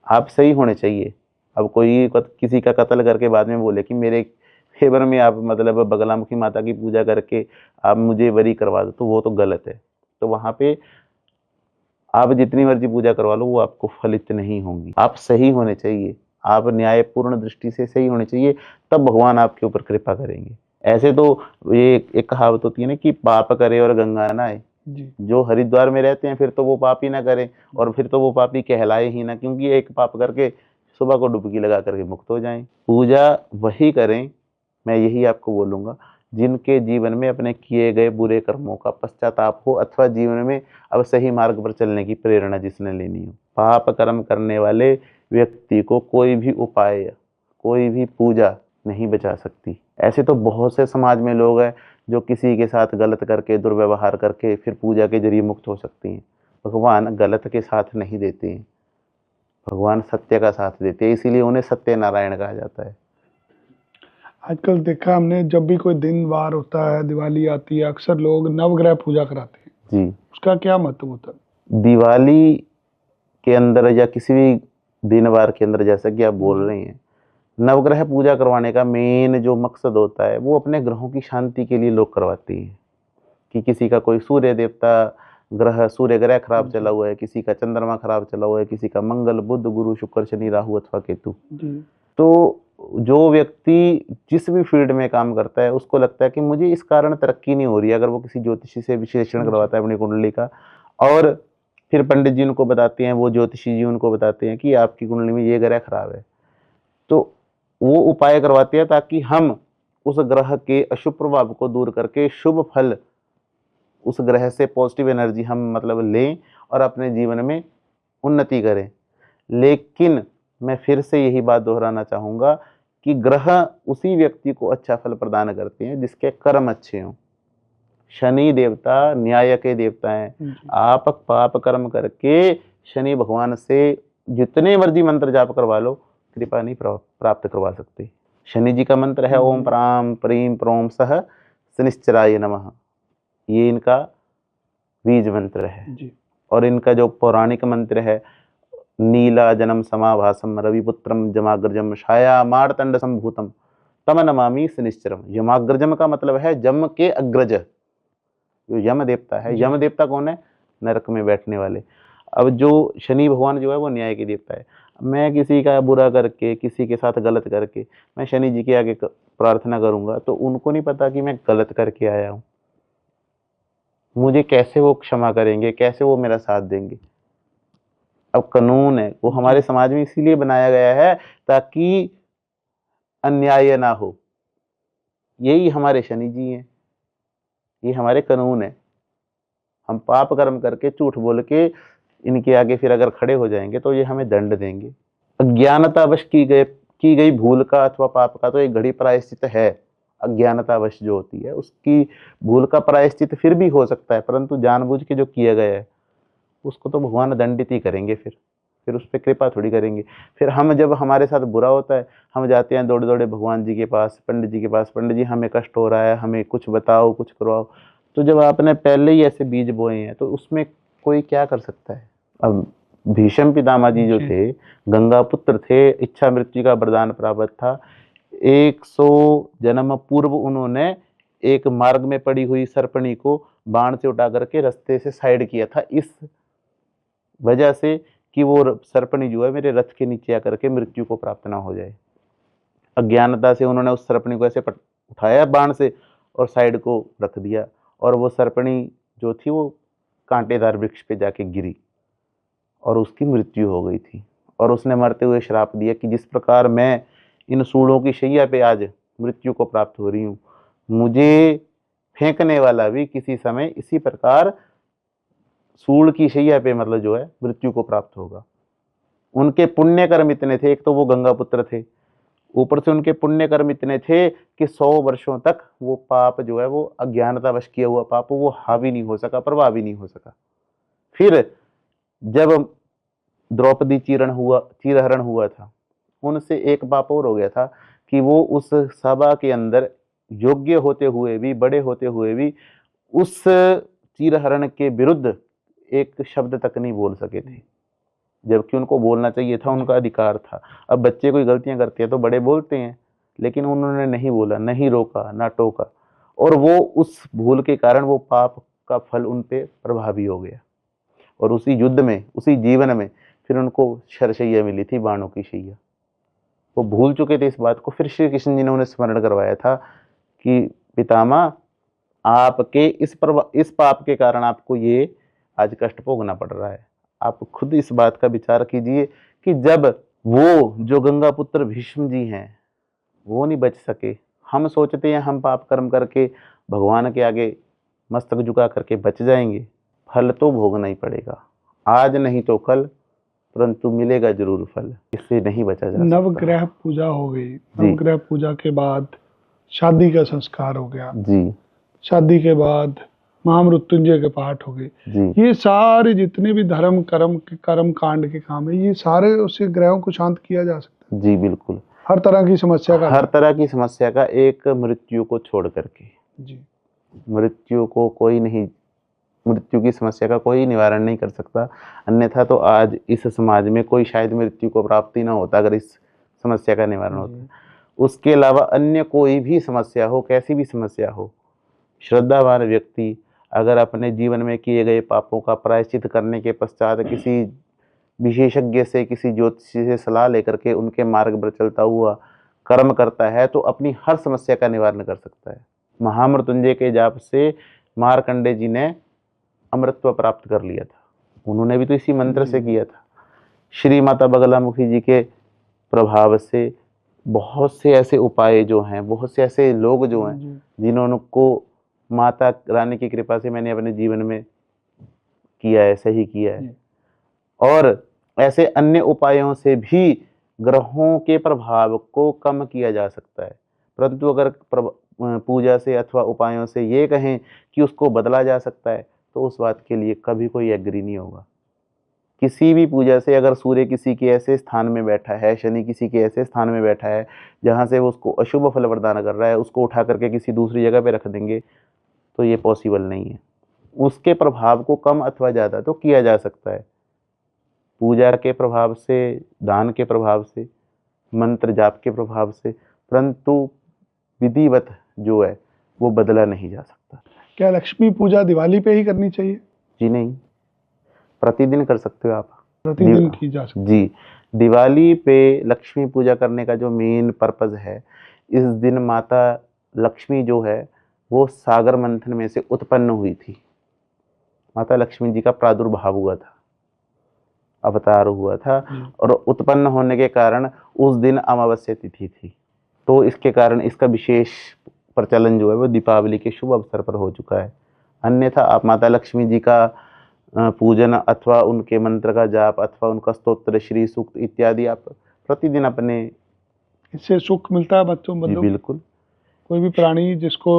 आप सही होने चाहिए। अब कोई किसी का कत्ल करके बाद में बोले कि मेरे फेवर में आप मतलब बगलामुखी माता की पूजा करके आप मुझे बरी करवा दो, तो वो तो गलत है। तो वहाँ पे आप जितनी मर्जी पूजा करवा लो, वो आपको फलित नहीं होंगी। आप सही होने चाहिए, आप न्यायपूर्ण दृष्टि से सही होने चाहिए, तब भगवान आपके ऊपर कृपा करेंगे। ऐसे तो ये एक कहावत होती है ना कि पाप करे और गंगा नहाए। जी, जो हरिद्वार में रहते हैं फिर तो वो पाप ही ना करें, और फिर तो वो पापी कहलाए ही ना, क्योंकि एक पाप करके सुबह को डुबकी लगा करके मुक्त हो जाएं। पूजा वही करें, मैं यही आपको बोलूंगा, जिनके जीवन में अपने किए गए बुरे कर्मों का पश्चाताप हो, अथवा जीवन में अब सही मार्ग पर चलने की प्रेरणा जिसने लेनी हो। पाप कर्म करने वाले व्यक्ति को कोई भी उपाय, कोई भी पूजा नहीं बचा सकती। ऐसे तो बहुत से समाज में लोग हैं जो किसी के साथ गलत करके, दुर्व्यवहार करके फिर पूजा के जरिए मुक्त हो सकती हैं। भगवान गलत के साथ नहीं देते हैं, भगवान सत्य का साथ देते हैं, इसीलिए उन्हें सत्यनारायण कहा जाता है। आजकल देखा हमने, जब भी कोई दिन वार होता है, दिवाली आती है, अक्सर लोग नवग्रह पूजा कराते हैं। जी, उसका क्या महत्व होता है? दिवाली के अंदर या किसी भी दिन वार के अंदर, जैसा कि आप बोल रहे हैं, नवग्रह पूजा करवाने का मेन जो मकसद होता है वो अपने ग्रहों की शांति के लिए लोग करवाते हैं। कि किसी का कोई सूर्य देवता ग्रह, सूर्य ग्रह खराब चला हुआ है, किसी का चंद्रमा खराब चला हुआ है, किसी का मंगल बुध गुरु शुक्र शनि राहु अथवा केतु। जी, तो जो व्यक्ति जिस भी फील्ड में काम करता है उसको लगता है कि मुझे इस कारण तरक्की नहीं हो रही है, अगर वो किसी ज्योतिषी से विश्लेषण करवाता है अपनी कुंडली का, और फिर पंडित जी उनको बताते हैं, वो ज्योतिषी जी उनको बताते हैं कि आपकी कुंडली में ये ग्रह खराब है, तो वो उपाय करवाते हैं ताकि हम उस ग्रह के अशुभ प्रभाव को दूर करके शुभ फल उस ग्रह से पॉजिटिव एनर्जी हम मतलब लें और अपने जीवन में उन्नति करें। लेकिन मैं फिर से यही बात दोहराना चाहूँगा कि ग्रह उसी व्यक्ति को अच्छा फल प्रदान करते हैं जिसके कर्म अच्छे हों। शनि देवता न्याय के देवता हैं। जी, आप पाप कर्म करके शनि भगवान से जितने मर्जी मंत्र जाप करवा लो, कृपा नहीं प्राप्त करवा सकते। शनि जी का मंत्र है ओम प्राम प्रीम प्रोम सह शनिश्चराय नमः। ये इनका बीज मंत्र है। जी, और इनका जो पौराणिक मंत्र है, नीला जन्म समाभासम रविपुत्रम जमाग्रजम छाया मारतंड संभूतम तम नमामि शनिश्चरम। यमाग्रजम का मतलब है जम के अग्रज, जो यम देवता है। यम देवता कौन है? नरक में बैठने वाले। अब जो शनि भगवान जो है वो न्याय के देवता है। मैं किसी का बुरा करके, किसी के साथ गलत करके मैं शनि जी के आगे प्रार्थना करूंगा, तो उनको नहीं पता कि मैं गलत करके आया हूँ। मुझे कैसे वो क्षमा करेंगे, कैसे वो मेरा साथ देंगे? अब कानून है वो हमारे समाज में इसीलिए बनाया गया है ताकि अन्याय ना हो। यही हमारे शनि जी हैं, ये हमारे कानून है। हम पाप कर्म करके, झूठ बोल के इनके आगे फिर अगर खड़े हो जाएंगे तो ये हमें दंड देंगे। अज्ञानतावश की गई भूल का अथवा पाप का तो एक घड़ी प्रायश्चित है। अज्ञानतावश जो होती है उसकी भूल का प्रायश्चित फिर भी हो सकता है, परंतु जानबूझ के जो किया गया है उसको तो भगवान दंडित ही करेंगे। फिर उस पर कृपा थोड़ी करेंगे। फिर हम जब हमारे साथ बुरा होता है, हम जाते हैं दौड़े दौड़े भगवान जी के पास, पंडित जी के पास, पंडित जी हमें कष्ट हो रहा है, हमें कुछ बताओ, कुछ करवाओ। तो जब आपने पहले ही ऐसे बीज बोए हैं तो उसमें कोई क्या कर सकता है? अब भीष्म पितामह जी जो थे, गंगा पुत्र थे, इच्छा मृत्यु का वरदान प्राप्त था। 100 जन्म पूर्व उन्होंने एक मार्ग में पड़ी हुई सर्पणी को बाण से उठा करके रास्ते से साइड किया था, इस वजह से कि वो सर्पणी जो है मेरे रथ के नीचे आकर के मृत्यु को प्राप्त ना हो जाए। अज्ञानता से उन्होंने उस सर्पणी को ऐसे उठाया बाण से और साइड को रख दिया, और वो सर्पणी जो थी वो कांटेदार वृक्ष पे जाके गिरी और उसकी मृत्यु हो गई थी। और उसने मरते हुए श्राप दिया कि जिस प्रकार मैं इन सूलों की शैया पे आज मृत्यु को प्राप्त हो रही हूँ, मुझे फेंकने वाला भी किसी समय इसी प्रकार सूल की शैया पे मतलब जो है मृत्यु को प्राप्त होगा। उनके पुण्य कर्म इतने थे, एक तो वो गंगा पुत्र थे, ऊपर से उनके पुण्य कर्म इतने थे कि 100 वर्षों तक वो पाप जो है, वो अज्ञानतावश किया हुआ पाप, वो हावी नहीं हो सका, प्रभावी नहीं हो सका। फिर जब द्रौपदी चीरहरण हुआ था, उनसे एक पाप और हो गया था कि वो उस सभा के अंदर योग्य होते हुए भी, बड़े होते हुए भी उस चीरहरण के विरुद्ध एक शब्द तक नहीं बोल सके थे, जबकि उनको बोलना चाहिए था, उनका अधिकार था। अब बच्चे कोई गलतियां करते हैं तो बड़े बोलते हैं, लेकिन उन्होंने नहीं बोला, नहीं रोका, ना टोका, और वो उस भूल के कारण वो पाप का फल उन पे प्रभावी हो गया। और उसी युद्ध में, उसी जीवन में फिर उनको शरशैया मिली थी, बाणों की शैया। वो भूल चुके थे इस बात को, फिर श्री कृष्ण जी ने उन्हें स्मरण करवाया था कि पितामह, आपके इस पाप के कारण आपको ये आज कष्ट भोगना पड़ रहा है। आप खुद इस बात का विचार कीजिए कि जब वो जो गंगा पुत्र भीष्म जी हैं, वो नहीं बच सके, हम सोचते हैं हम पाप कर्म करके भगवान के आगे मस्तक झुका करके बच जाएंगे, फल तो भोगना ही पड़ेगा, आज नहीं तो कल, परंतु मिलेगा जरूर फल, इससे नहीं बचा जा सकता। नवग्रह पूजा हो गई, नवग्रह पूजा के बाद शादी का संस्कार हो गया जी, शादी के बाद महामृत्युंजय के पाठ हो गए। जी, ये सारे जितने भी कर्म कांड के काम है, ये सारे उससे ग्रहों को शांत किया जा सकता जी, बिल्कुल। है हर तरह की समस्या का। हर तरह की समस्या का, एक मृत्यु को छोड़ करके। जी, मृत्यु की समस्या का कोई निवारण नहीं कर सकता, अन्यथा तो आज इस समाज में कोई शायद मृत्यु को प्राप्ति ना होता अगर इस समस्या का निवारण होता। उसके अलावा अन्य कोई भी समस्या हो, कैसी भी समस्या हो, श्रद्धावान व्यक्ति अगर अपने जीवन में किए गए पापों का प्रायश्चित करने के पश्चात किसी विशेषज्ञ से, किसी ज्योतिषी से सलाह लेकर के उनके मार्ग पर चलता हुआ कर्म करता है तो अपनी हर समस्या का निवारण कर सकता है। महामृत्युंजय के जाप से मार्कंडेय जी ने अमृतत्व प्राप्त कर लिया था, उन्होंने भी तो इसी मंत्र से किया था। श्री माता बगलामुखी जी के प्रभाव से बहुत से ऐसे उपाय जो हैं, बहुत से ऐसे लोग जो हैं जिन्होंने को माता रानी की कृपा से मैंने अपने जीवन में किया है, सही किया है। और ऐसे अन्य उपायों से भी ग्रहों के प्रभाव को कम किया जा सकता है, परंतु अगर पूजा से अथवा उपायों से ये कहें कि उसको बदला जा सकता है तो उस बात के लिए कभी कोई एग्री नहीं होगा। किसी भी पूजा से अगर सूर्य किसी के ऐसे स्थान में बैठा है, शनि किसी के ऐसे स्थान में बैठा है जहाँ से वो उसको अशुभ फल प्रदान कर रहा है, उसको उठा करके किसी दूसरी जगह पे रख देंगे तो ये पॉसिबल नहीं है। उसके प्रभाव को कम अथवा ज़्यादा तो किया जा सकता है, पूजा के प्रभाव से, दान के प्रभाव से, मंत्र जाप के प्रभाव से, परंतु विधिवत जो है वो बदला नहीं जा सकता। क्या लक्ष्मी पूजा दिवाली पे ही करनी चाहिए? जी नहीं, प्रतिदिन कर सकते हो आप, प्रतिदिन की जा सकती है। जी। दिवाली पे लक्ष्मी पूजा करने का जो मेन पर्पज है, इस दिन माता लक्ष्मी जो है वो सागर मंथन में से उत्पन्न हुई थी। माता लक्ष्मी जी का प्रादुर्भाव हुआ था, अवतार हुआ था, और उत्पन्न होने के कारण उस दिन अमावस्या तिथि थी, तो इसके कारण इसका विशेष प्रचलन जो है वो दीपावली के शुभ अवसर पर हो चुका है। अन्यथा आप माता लक्ष्मी जी का पूजन अथवा उनके मंत्र का जाप अथवा उनका स्तोत्र, श्री सूक्त इत्यादि आप प्रतिदिन अपने, इससे सुख मिलता है बच्चों जी बंधु। बिल्कुल। कोई भी प्राणी जिसको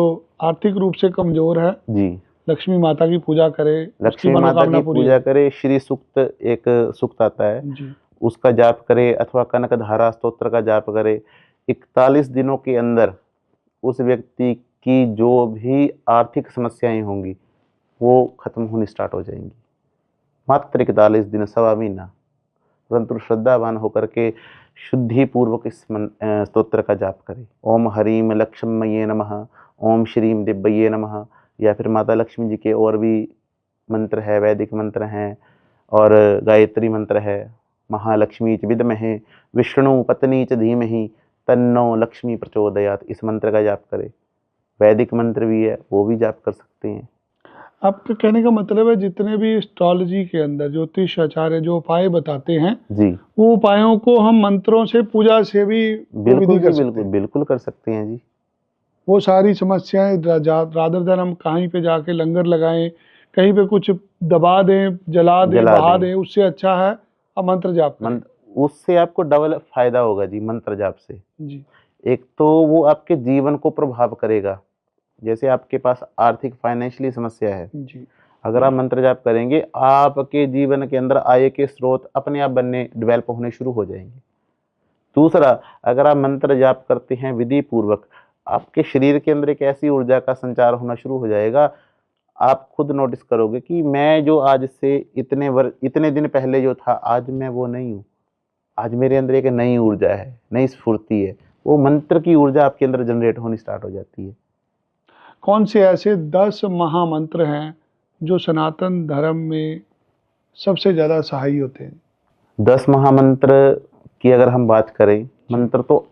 आर्थिक रूप से कमजोर है, जी, लक्ष्मी माता की पूजा करे, लक्ष्मी माता की पूजा करे, श्री सूक्त एक सूक्त आता है जी, उसका जाप करे अथवा कनक धारा स्तोत्र का जाप करे। 41 दिनों के अंदर उस व्यक्ति की जो भी आर्थिक समस्याएं होंगी वो खत्म होनी स्टार्ट हो जाएंगी। मात्र 41 दिन, सवा महीना, परंतु श्रद्धावान होकर के शुद्धि पूर्वक इस स्तोत्र का जाप करें। ओम हरीम लक्ष्मये नमः, ओम श्रीम दिव्ये नमः, या फिर माता लक्ष्मी जी के और भी मंत्र है, वैदिक मंत्र हैं और गायत्री मंत्र है। महालक्ष्मी च विद्महे विष्णु पत्नी च धीमहि तन्नो लक्ष्मी प्रचोदयात, इस मंत्र का जाप करें। वैदिक मंत्र भी है, वो भी जाप कर सकते हैं। आपके कहने का मतलब है जितने भी एस्ट्रोलॉजी के अंदर ज्योतिष आचार्य जो उपाय बताते हैं जी, वो उपायों को हम मंत्रों से, पूजा से भी बिल्कुल कर जी, सकते बिल्कुल हैं। बिल्कुल कर सकते हैं जी। वो सारी समस्याएं रादर देन हम कहीं पे जाके लंगर लगाएं, कहीं पे कुछ दबा दें, जला दें, बहा दें, उससे अच्छा है अब मंत्र जाप करें। उससे आपको डबल फायदा होगा जी मंत्र जाप से। जी, एक तो वो आपके जीवन को प्रभाव करेगा, जैसे आपके पास आर्थिक फाइनेंशियली समस्या है, जी, अगर आप मंत्र जाप करेंगे, आपके जीवन के अंदर आय के स्रोत अपने आप बनने डेवलप होने शुरू हो जाएंगे। दूसरा, अगर आप मंत्र जाप करते हैं विधि पूर्वक, आपके शरीर के अंदर एक ऐसी ऊर्जा का संचार होना शुरू हो जाएगा, आप खुद नोटिस करोगे कि मैं जो आज से इतने दिन पहले जो था, आज मैं वो नहीं हूँ। आज मेरे अंदर एक नई ऊर्जा है, नई स्फूर्ति है। वो मंत्र की ऊर्जा आपके अंदर जनरेट होनी स्टार्ट हो जाती है। कौन से ऐसे 10 महामंत्र हैं जो सनातन धर्म में सबसे ज़्यादा सहायी होते हैं? 10 महामंत्र की अगर हम बात करें, मंत्र तो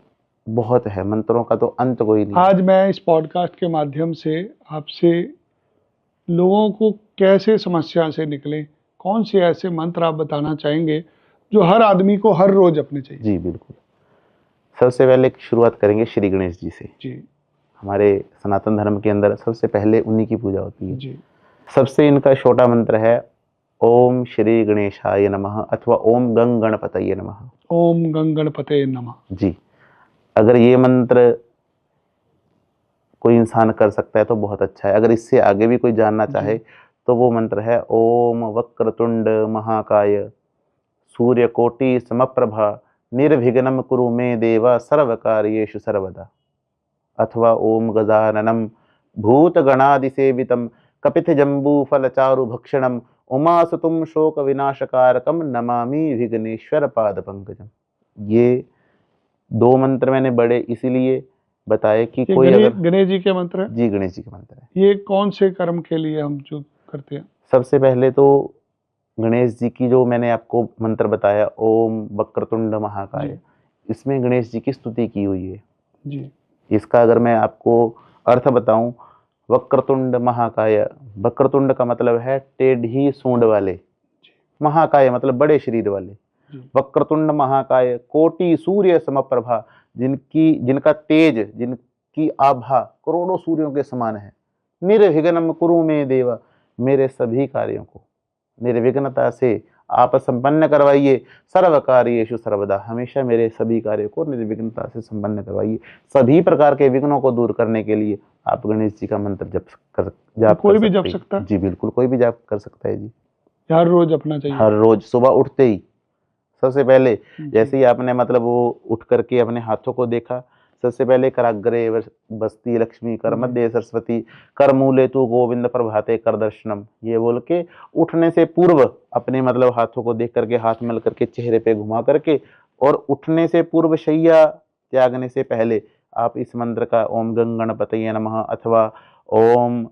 बहुत है, मंत्रों का तो अंत कोई नहीं। आज मैं इस पॉडकास्ट के माध्यम से आपसे लोगों को कैसे समस्या से निकलें, कौन से ऐसे मंत्र आप बताना चाहेंगे जो हर आदमी को हर रोज अपने चाहिए? जी, बिल्कुल। सबसे पहले शुरुआत करेंगे श्री गणेश जी से। जी, हमारे सनातन धर्म के अंदर सबसे पहले उन्हीं की पूजा होती है। जी, सबसे इनका छोटा मंत्र है ओम श्री गणेशाय नमः अथवा ओम गंग गणपतये नमः। ओम गंग गणपते नमः। जी, अगर ये मंत्र कोई इंसान कर सकता है तो बहुत अच्छा है। अगर इससे आगे भी कोई जानना चाहे तो वो मंत्र है ओम वक्रतुंड महाकाय सूर्यकोटि समप्रभा निर्विघ्नं कुरु मे देव सर्वकार्येषु सर्वदा। अथवा ओम गजाननम भूतगणादिसेवितं कपितजम्बूफलचारुभक्षणं उमासुतं शोकविनाशकारकं नमामि विघ्नेश्वर पादपंकजम। ये 2 मंत्र मैंने बड़े इसीलिए बताए कि ये कोई अगर गणेश जी के मंत्र है। जी गणेश जी का मंत्र है। ये कौन से कर्म के लिए हम जो करते हैं? सबसे पहले तो गणेश जी की जो मैंने आपको मंत्र बताया ओम वक्रतुंड महाकाय, इसमें गणेश जी की स्तुति की हुई है। जी, इसका अगर मैं आपको अर्थ बताऊं, वक्रतुंड महाकाय, वक्रतुंड का मतलब है टेढ़ी सूंड वाले, महाकाय मतलब बड़े शरीर वाले। जी, वक्रतुंड महाकाय कोटि सूर्य समप्रभा, जिनका तेज, जिनकी आभा करोड़ों सूर्यों के समान है। निर्विघ्नं कुरु मे देव, मेरे सभी कार्यों को निर्विघ्नता से आप संपन्न करवाइए। सर्व कार्येषु सर्वदा, हमेशा मेरे सभी कार्यों को निर्विघ्नता से संपन्न करवाइए। सभी प्रकार के विघ्नों को दूर करने के लिए आप गणेश जी का मंत्र जाप कोई कर भी सकते जप हैं। सकता है? जी बिल्कुल, कोई भी जाप कर सकता है जी। हर रोज अपना चाहिए? हर रोज सुबह उठते ही सबसे पहले, जी, जैसे ही आपने मतलब वो उठ करके अपने हाथों को देखा, सबसे पहले कराग्रे बस्ती लक्ष्मी, कर मध्य सरस्वती, कर मूले तू गोविंद प्रभाते कर दर्शनम, ये बोल के उठने से पूर्व अपने मतलब हाथों को देख करके, हाथ मल करके, चेहरे पे घुमा करके, और उठने से पूर्व शैया त्यागने से पहले आप इस मंत्र का ओम गंग गणपतये नमः अथवा ओम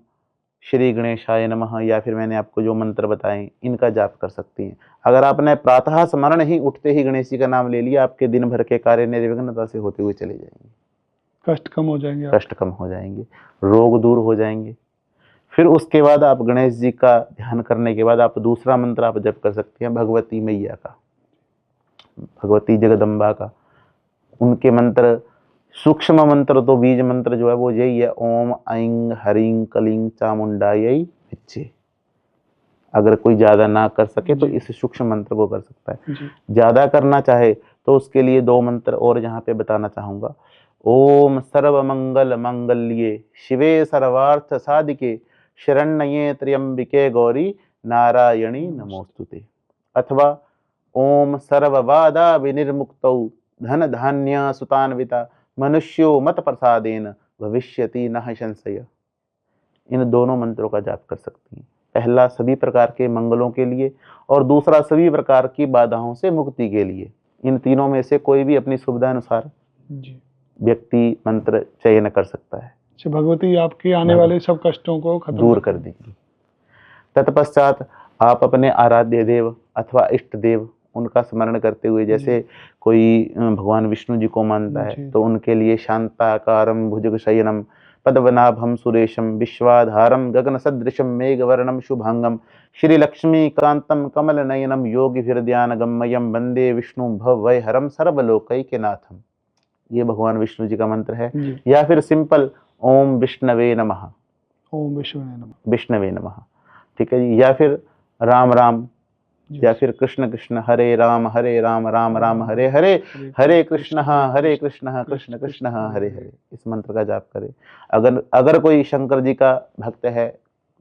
श्री गणेशाय नमः या फिर मैंने आपको जो मंत्र बताए इनका जाप कर सकती हैं। अगर आपने प्रातः स्मरण ही उठते ही गणेश जी का नाम ले लिया, आपके दिन भर के कार्य निर्विघ्नता से होते हुए चले जाएंगे। कष्ट कम हो जाएंगे कष्ट कम हो जाएंगे, रोग दूर हो जाएंगे। फिर उसके बाद आप गणेश जी का ध्यान करने के बाद आप दूसरा मंत्र आप जप कर सकते हैं भगवती मैया का, भगवती जगदम्बा का। उनके मंत्र सूक्ष्म मंत्र तो बीज मंत्र जो है वो यही है ओम ऐं हरिं कलिं चामुंडायै विच्चे। अगर कोई ज्यादा ना कर सके तो इस सूक्ष्म मंत्र को कर सकता है। जी, ज्यादा करना चाहे तो उसके लिए 2 मंत्र और यहाँ पे बताना चाहूंगा। ओम सर्व मंगल मंगल्ये शिवे सर्वार्थ साधिके शरण्ये त्र्यंबिके गौरी नारायणी नमोस्तुते। अथवा ओम सर्वबाधा विनिर्मुक्तौ धन धान्य सुतान्विता मनुष्यो मत प्रसादेन भविष्यति नः संशय। इन दोनों मंत्रों का जाप कर सकती हैं। पहला सभी प्रकार के मंगलों के लिए और दूसरा सभी प्रकार की बाधाओं से मुक्ति के लिए। इन तीनों में से कोई भी अपनी सुविधा अनुसार जी। व्यक्ति मंत्र चयन कर सकता है। अच्छा, भगवती आपके आने वाले सब कष्टों को खत्म दूर कर देंगी। तत्पश्चात आप अपने आराध्य देव अथवा इष्ट देव उनका स्मरण करते हुए, जैसे कोई भगवान विष्णु जी को मानता है तो उनके लिए शांताकारं भुजगशयनं पद्मनाभं सुरेशं विश्वाधारं गगन सदृशं मेघवर्णं शुभांगं श्री लक्ष्मीकांतं कमलनयनं योगिभिर्ध्यानगम्यं वंदे विष्णु भवभयहरं सर्वलोकैकनाथम। ये भगवान विष्णु जी का मंत्र है। या फिर सिंपल ओम विष्णवे नमः, ओम विष्णवे नमः, विष्णवे नमः, ठीक है जी। या फिर राम राम या फिर कृष्ण कृष्ण हरे राम राम राम हरे हरे, हरे कृष्ण कृष्ण कृष्ण हरे हरे, इस मंत्र का जाप करें। अगर कोई शंकर जी का भक्त है,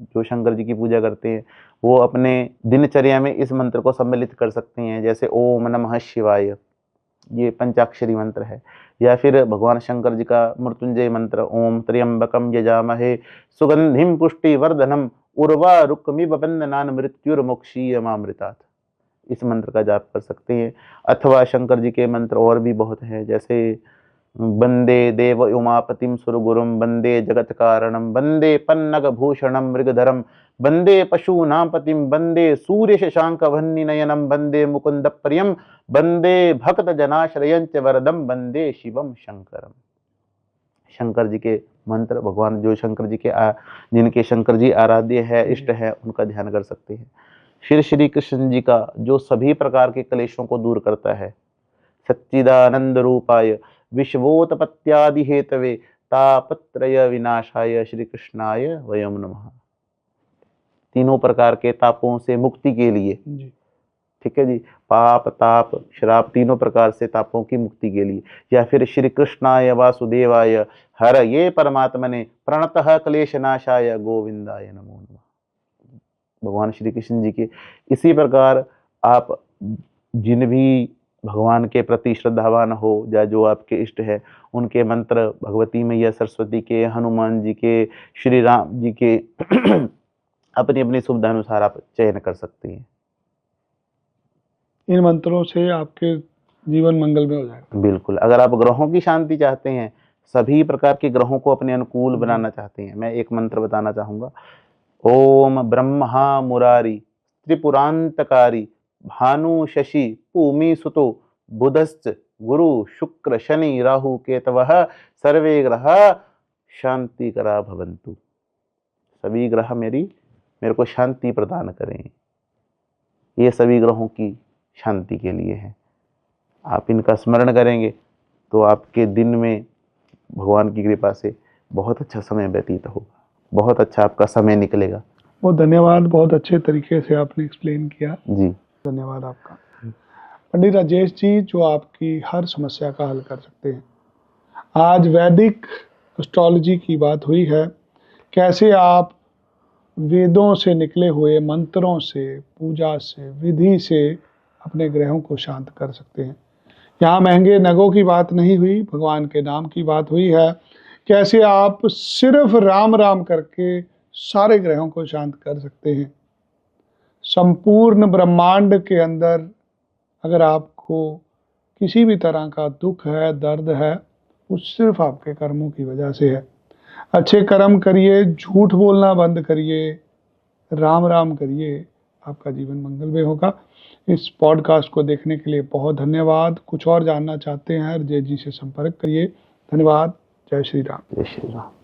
जो शंकर जी की पूजा करते हैं, वो अपने दिनचर्या में इस मंत्र को सम्मिलित कर सकते हैं। जैसे ओम नमः शिवाय, ये पंचाक्षरी मंत्र है। या फिर भगवान शंकर जी का मृत्युंजय मंत्र, ओम त्र्यंबकम यजामहे सुगंधिम पुष्टिवर्धनम उर्वारुकमिव बंधनान् मृत्युर्मुक्षीयमामृतात्, इस मंत्र का जाप कर सकते हैं। अथवा शंकर जी के मंत्र और भी बहुत हैं, जैसे वंदे देव उमापतिम सुरगुरुम, वंदे जगत कारणम, वंदे पन्नग भूषणम मृगधरम, वंदे पशूनां पतिम, वंदे सूर्य शशांक वह्नि नयनम, वंदे मुकुंद प्रियम, वंदे भक्त जनाश्रयंच वरदम, वंदे शिवम शंकरम। शंकर जी के मंत्र, भगवान जो शंकर जी के जिनके शंकर जी आराध्य है, इष्ट है, उनका ध्यान कर सकते हैं। फिर श्री कृष्ण जी का जो सभी प्रकार के क्लेशों को दूर करता है, सच्चिदानंद रूपाय विश्वोत्पत्त्यादि हेतवे तापत्रय विनाशाय श्री कृष्णाय वयम नमः, तीनों प्रकार के तापों से मुक्ति के लिए, ठीक है जी, पाप ताप श्राप, तीनों प्रकार से तापों की मुक्ति के लिए। या फिर श्री कृष्णाय वासुदेवाय हर ये परमात्मने प्रणतः क्लेशनाशाय गोविंदाय नमो नमः, भगवान श्री कृष्ण जी के इसी प्रकार आप जिन भी भगवान के प्रति श्रद्धावान हो, या जो आपके इष्ट है, उनके मंत्र भगवती मैया सरस्वती के, हनुमान जी के, श्री राम जी के अपनी अपनी सुविधा अनुसार आप चयन कर सकते हैं। इन मंत्रों से आपके जीवन मंगल में हो जाएगा। बिल्कुल। अगर आप ग्रहों की शांति चाहते हैं, सभी प्रकार के ग्रहों को अपने अनुकूल बनाना चाहते हैं, मैं एक मंत्र बताना चाहूंगा। ओम ब्रह्मा मुरारी त्रिपुरांतकारी भानु शशि भूमि सुतो बुधश्च गुरु शुक्र शनि राहु केतवः सर्वे ग्रह शांति करा भवन्तु, सभी ग्रह मेरे को शांति प्रदान करें। ये सभी ग्रहों की शांति के लिए है। आप इनका स्मरण करेंगे तो आपके दिन में भगवान की कृपा से बहुत अच्छा समय व्यतीत होगा, बहुत अच्छा आपका समय निकलेगा। बहुत धन्यवाद, बहुत अच्छे तरीके से आपने एक्सप्लेन किया जी, धन्यवाद आपका। पंडित राजेश जी जो आपकी हर समस्या का हल कर सकते हैं। आज वैदिक एस्ट्रोलॉजी की बात हुई है, कैसे आप वेदों से निकले हुए मंत्रों से, पूजा से, विधि से अपने ग्रहों को शांत कर सकते हैं। यहाँ महंगे नगों की बात नहीं हुई, भगवान के नाम की बात हुई है, कैसे आप सिर्फ राम राम करके सारे ग्रहों को शांत कर सकते हैं। संपूर्ण ब्रह्मांड के अंदर अगर आपको किसी भी तरह का दुख है, दर्द है, वो सिर्फ आपके कर्मों की वजह से है। अच्छे कर्म करिए, झूठ बोलना बंद करिए, राम राम करिए, आपका जीवन मंगलमय होगा। इस पॉडकास्ट को देखने के लिए बहुत धन्यवाद। कुछ और जानना चाहते हैं, राजेश जी से संपर्क करिए। धन्यवाद। जय श्री राम। जय श्री राम।